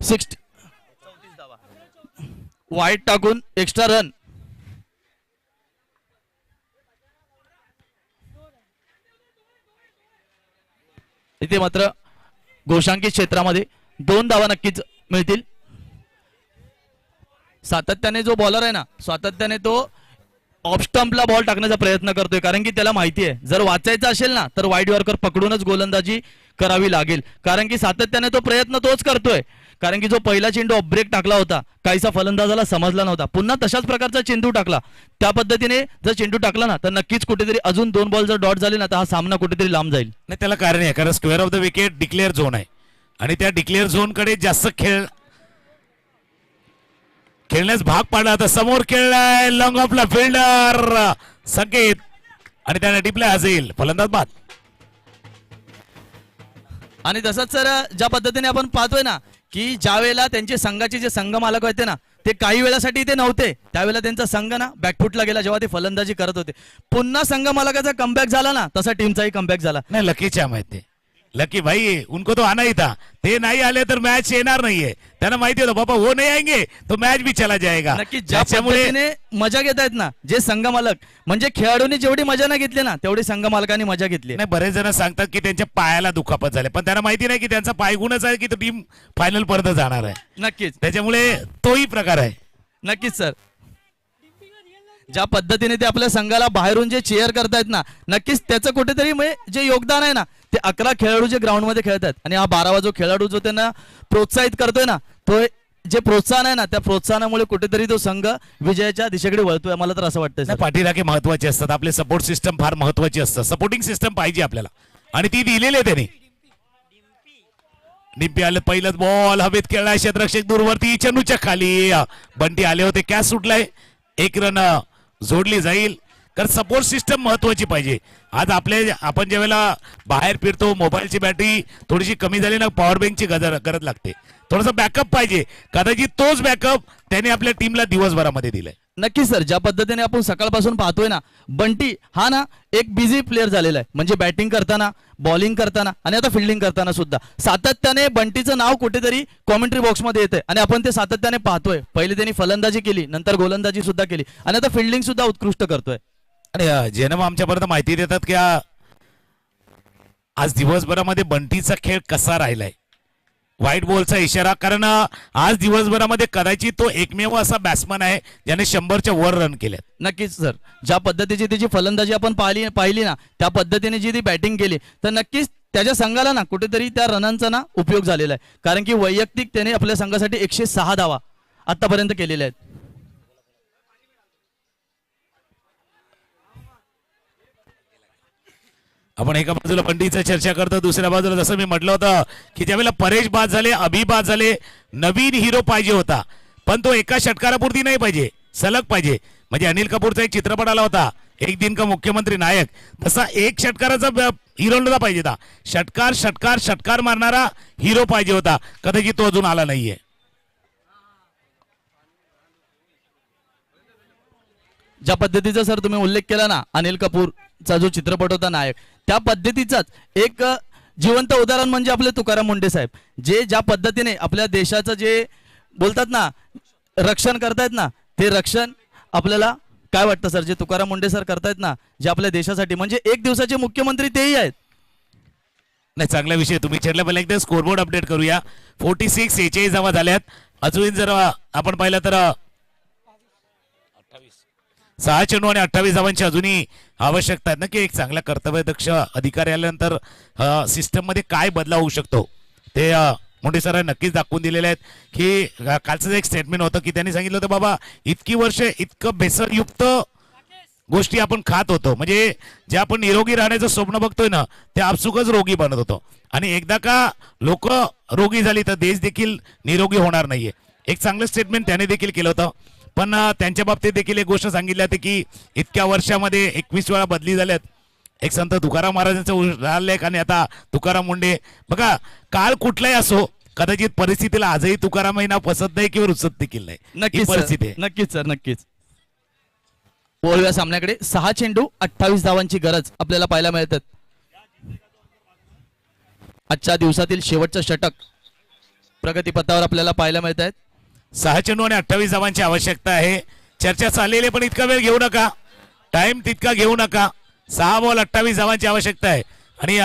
60 वाईड टाकून एक्स्ट्रा रन. इथे मात्र गोशांकित क्षेत्रामध्ये 2 धावा नक्कीच मिळतील. सातत्याने जो बॉलर आहे ना, सातत्याने तो ऑफ स्टंपला बॉल टाकण्याचा प्रयत्न करतोय, कारण की त्याला माहिती आहे जर वाचायचं असेल ना तर वाईड यॉर्कर पकडूनच गोलंदाजी करावी लागेल. कारण की सातत्याने तो प्रयत्न तोच करतोय. कारण की जो पहिला चेंडू ऑफ ब्रेक टाकला होता, काहीसा फलंदाजाला समजला नव्हता, पुन्हा तशाच प्रकारचा चेंडू टाकला. त्या पद्धतीने जर चेंडू टाकला ना तर नक्कीच कुठेतरी अजून 2 बॉल जर डॉट झाले ना तर हा सामना कुठेतरी लांब जाईल. नाही, त्याला कारण आहे, कारण square of the wicket declare zone आहे आणि त्या डिक्लेअर झोन कडे जास्त खेळण्यास भाग पाडला. तर समोर खेळलाय लॉंग ऑफला फिल्डर संकेत आणि त्याने टिपलाय असेल फलंदाज बाद. आणि तसंच सर ज्या पद्धतीने आपण पाहतोय ना की ज्या वेळेला त्यांचे संघाचे जे संघ मालक होते ना ते काही वेळासाठी इथे नव्हते, त्यावेळेला त्यांचा संघ ना बॅकफुटला गेला जेव्हा ते फलंदाजी करत होते. पुन्हा संघ मालकाचा कमबॅक झाला ना तसा टीमचाही कमबॅक झाला. नाही, लकीच्या माहिती, लकी भाई उनको तो आना ही था. ते नाही आले तर मॅच येणार नाहीये. त्यांना माहिती होतं बाबा वो नाही आएंगे तो मॅच भी चला जाएगा. नक्की ज्या पद्धतीने मजा घेत आहेत ना जे संघ मालक, म्हणजे खेळाडूंनी जेवढी मजा नाही घेतली ना तेवढी संघ मालकांनी मजा घेतली. नाही, बरेच जण सांगतात की त्यांच्या पायाला दुखापत झाले, पण त्यांना माहिती नाही की त्यांचा पाय गुणच आहे की टीम फायनल पर्यंत जाणार आहे. नक्कीच, त्याच्यामुळे तोही प्रकार आहे. नक्कीच सर. ज्या पद्धतीने ते आपल्या संघाला बाहेरून जे चेअर करतायत ना, नक्कीच त्याचं कुठेतरी म्हणजे जे योगदान आहे ना, ते 11 खेळाडू जे ग्राउंड मध्ये खेळतात आणि हा 12वा जो खेळाडू जो त्यांना प्रोत्साहित करतोय ना, तो जे प्रोत्साहन आहे ना त्या प्रोत्साहनामुळे कुठेतरी तो संघ विजयाच्या दिशेकडे वळतोय. मला तर असं वाटतंय. पाठीराखे महत्वाचे असतात, आपले सपोर्ट सिस्टम फार महत्वाची असतं. सपोर्टिंग सिस्टम पाहिजे आपल्याला आणि ती दिलेली आहे त्यांनी. डिंपी आले, पहिलंच बॉल हवेत खेळलाय, क्षेत्ररक्षक दूरवरती चेंडूच्या खाली. बंटी आले होते, कॅच सुटलाय, 1 रन जोडली जाईल. कारण सपोर्ट सिस्टम महत्वाची पाहिजे. आज आपण ज्यावेळेला बाहेर फिरतो मोबाईलची बॅटरी थोडीशी कमी झाली ना पॉवर बँकची गरज लागते. थोडासा बॅकअप पाहिजे. कदाचित तोच बॅकअप त्याने आपल्या टीमला दिवसभरामध्ये दिलाय. नक्कीच सर, ज्या पद्धतीने आपण सकाळपासून पाहतोय ना, बंटी हा ना एक बिझी प्लेअर झालेला आहे. म्हणजे बॅटिंग करताना, बॉलिंग करताना आणि आता फिल्डिंग करताना सुद्धा सातत्याने बंटीचं नाव कुठेतरी कॉमेंट्री बॉक्समध्ये येतंय आणि आपण ते सातत्याने पाहतोय. पहिले त्यांनी फलंदाजी केली, नंतर गोलंदाजी सुद्धा केली आणि आता फिल्डिंग सुद्धा उत्कृष्ट करतोय. आणि जेनम आमच्यापर्यंत माहिती देतात की आज दिवसभरामध्ये बंटीचा खेळ कसा राहिलाय. व्हाईट बॉलचा इशारा, कारण आज दिवसभरामध्ये कदाचित तो एकमेव असा बॅट्समन आहे ज्याने 100च्या वर रन केले. नक्कीच सर, ज्या पद्धतीची त्याची फलंदाजी आपण पाहिली ना, त्या पद्धतीने जी ती बॅटिंग केली तर नक्कीच त्याच्या संघाला ना कुठेतरी त्या रनांचा ना उपयोग झालेला आहे. कारण की वैयक्तिक त्याने आपल्या संघासाठी 106 धावा आतापर्यंत केलेल्या आहेत. आपण एका बाजूला बंटीचा चर्चा करतो, दुसऱ्या बाजूला जसं मी म्हटलं होतं की ज्यावेळेला परेश बाद झाले, अभि बाद झाले, नवीन हिरो पाहिजे होता. पण तो एका षटकारापुरती नाही पाहिजे, सलग पाहिजे. म्हणजे अनिल कपूरचा एक चित्रपट आला होता, एक दिन का मुख्यमंत्री नायक, तसा एक षटकाराचा हिरो पाहिजे होता. षटकार षटकार षटकार मारणारा हिरो पाहिजे होता. कदाचित तो अजून आला नाहीये. ज्या पद्धतीचा सर तुम्ही उल्लेख केला ना, अनिल कपूरचा जो चित्रपट होता नायक, त्या पद्धतीचाच एक जिवंत उदाहरण म्हणजे आपले तुकाराम मुंडे साहेब, जे ज्या पद्धतीने आपल्या देशाचं जे बोलतात ना रक्षण करतायत ना, ते रक्षण आपल्याला काय वाटतं सर, जे तुकाराम मुंडे सर करतायत ना, जे आपल्या देशासाठी, म्हणजे एक दिवसाचे मुख्यमंत्री तेही आहेत. नाही, चांगला विषय तुम्ही छेडला. पहिला एकदा स्कोरबोर्ड अपडेट करूया. 46 46 धावा झाल्यात. अजून जर आपण पाहिलं तर 6 चेंडू आणि 28 धावांची अजूनही आवश्यकता आहे ना, की एक चांगला कर्तव्यदक्ष अधिकारी आल्यानंतर सिस्टम मध्ये काय बदलाव होऊ शकतो ते मुंडे सरांनी नक्कीच दाखवून दिलेले आहेत. की कालचं एक स्टेटमेंट होतं की त्यांनी सांगितलं होतं, बाबा इतकी वर्ष इतकं भेसळयुक्त गोष्टी आपण खात होतो, म्हणजे जे आपण निरोगी राहण्याचं स्वप्न बघतोय ना, ते आपसुकच रोगी बनत होतो. आणि एकदा का लोक रोगी झाली तर देश देखील निरोगी होणार नाहीये. एक चांगलं स्टेटमेंट त्याने देखील केलं होतं. पण त्यांच्या बाबतीत देखील एक गोष्ट सांगितली होती की इतक्या वर्षामध्ये 21 वेळा बदली झाल्यात. एक संत तुकाराम महाराजांचा उल्लेख आणि आता तुकाराम मुंडे. बघा, काळ कुठलाही असो, कदाचित परिस्थितीला आजही तुकाराम नाव पसंत नाही किंवा रुचत देखील नाही. नक्कीच परिस्थिती सर, नक्कीच सर, नक्कीच. बोलूया सामन्याकडे. 6 चेंडू 28 धावांची गरज आपल्याला पाहायला मिळतात. आजच्या दिवसातील शेवटचं षटक प्रगतीपथावर आपल्याला पाहायला मिळत आहेत. 6 चेंडू आणि 28 धावांची आवश्यकता आहे. चर्चा चाललेली, पण इतका वेळ घेऊ नका, टाइम तितका घेऊ नका. 6 बॉल 28 धावांची आवश्यकता आहे. आणि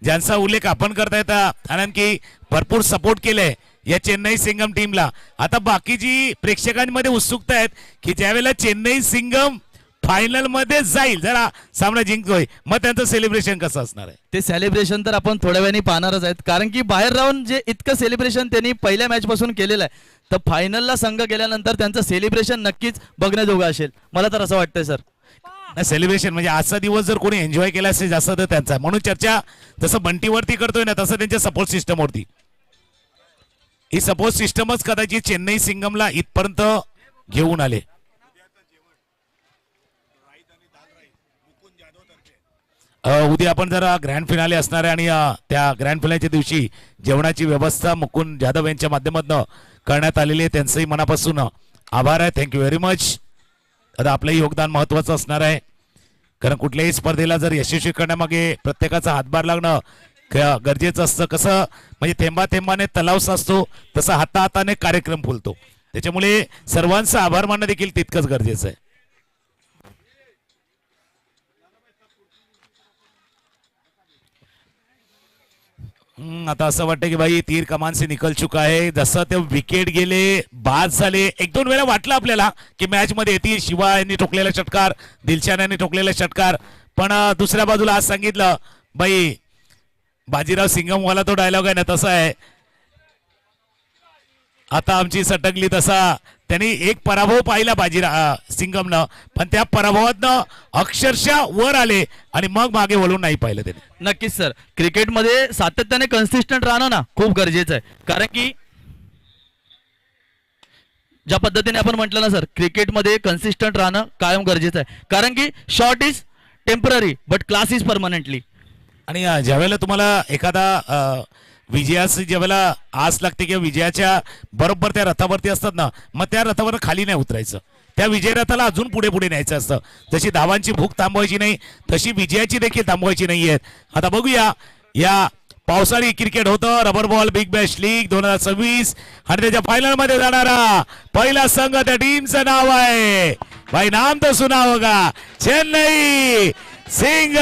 ज्यांचा उल्लेख आपण करतायत, कारण की भरपूर सपोर्ट केलंय या चेन्नई सिंगम टीमला. आता बाकीची प्रेक्षकांमध्ये उत्सुकता आहेत की ज्यावेळेला चेन्नई सिंगम फायनल मध्ये जाईल, जरा सामना जिंकतोय, मग त्यांचं सेलिब्रेशन कसं असणार आहे. ते सेलिब्रेशन तर आपण थोड्या वेळाने पाहणारच आहेत. कारण की बाहेर राहून जे इतकं सेलिब्रेशन त्यांनी पहिल्या मॅच पासून केलेलं आहे, तर फायनलला संघ गेल्यानंतर त्यांचं सेलिब्रेशन नक्कीच बघण्याजोगं असेल. मला तर असं वाटतंय सर. सेलिब्रेशन म्हणजे आजचा दिवस जर कोणी एन्जॉय केला असेल जास्त तर त्यांचा. म्हणून चर्चा जसं बंटीवरती करतोय ना, तसं त्यांच्या सपोर्ट सिस्टमवरती. ही सपोर्ट सिस्टमच कदाचित चेन्नई सिंगमला इथपर्यंत घेऊन आले. उद्या आपण जरा ग्रँड फिनाले असणार आहे आणि त्या ग्रँड फिनालेच्या दिवशी जेवणाची व्यवस्था मुकुंद जाधव यांच्या माध्यमातून करण्यात आलेली आहे. त्यांचंही मनापासून आभार आहे. Thank you very much. आता आपलंही योगदान महत्वाचं असणार आहे, कारण कुठल्याही स्पर्धेला जर यशस्वी करण्यामागे प्रत्येकाचा हातभार लागणं गरजेचं असतं. कसं म्हणजे थेंबा थेंबाने तलाव साचतो, तसं हाताहाताने कार्यक्रम फुलतो. त्याच्यामुळे सर्वांचा आभार मानणं देखील तितकंच गरजेचं आहे. आता असं वाटतं की भाई तीर कमान से निकल चुका है. जसं ते विकेट गेले, बाद झाले, 1-2 वेळा वाटलं आपल्याला की मॅच मध्ये येतील. शिवा यांनी ठोकलेला षटकार, दिलशान यांनी ठोकलेला षटकार, पण दुसऱ्या बाजूला आज सांगितलं बाई बाजीराव सिंगम वाला तो डायलॉग आहे ना, तसा आहे आता आमची सटकली. तसा त्यांनी एक पराभव पाहिला बाजीराव सिंगमनं, पण त्या पराभवातनं अक्षरशः वर आले आणि मग मागे वळून नाही पाहिलं त्यांनी. नक्कीच सर, क्रिकेटमध्ये सातत्याने कन्सिस्टंट राहणं ना खूप गरजेचं आहे. कारण की ज्या पद्धतीने आपण म्हटलं ना सर, क्रिकेटमध्ये कन्सिस्टंट राहणं कायम गरजेचं आहे, कारण की short is temporary but class is permanently. आणि ज्यावेळेला तुम्हाला एखादा विजयाची ज्यावेळेला आस लागते किंवा विजयाच्या बरोबर त्या रथावरती असतात ना, मग त्या रथावर खाली नाही उतरायचं, त्या विजय रथाला अजून पुढे पुढे न्यायचं असतं. जशी धावांची भूक थांबवायची नाही तशी विजयाची देखील थांबवायची नाहीये. आता बघूया या पावसाळी क्रिकेट होतं rubber ball big bash league 2026 आणि त्याच्या फायनल मध्ये जाणारा पहिला संघ त्या टीमचं नाव आहे, भाई नाम तो सुना होगा, चेन्नई सिंह.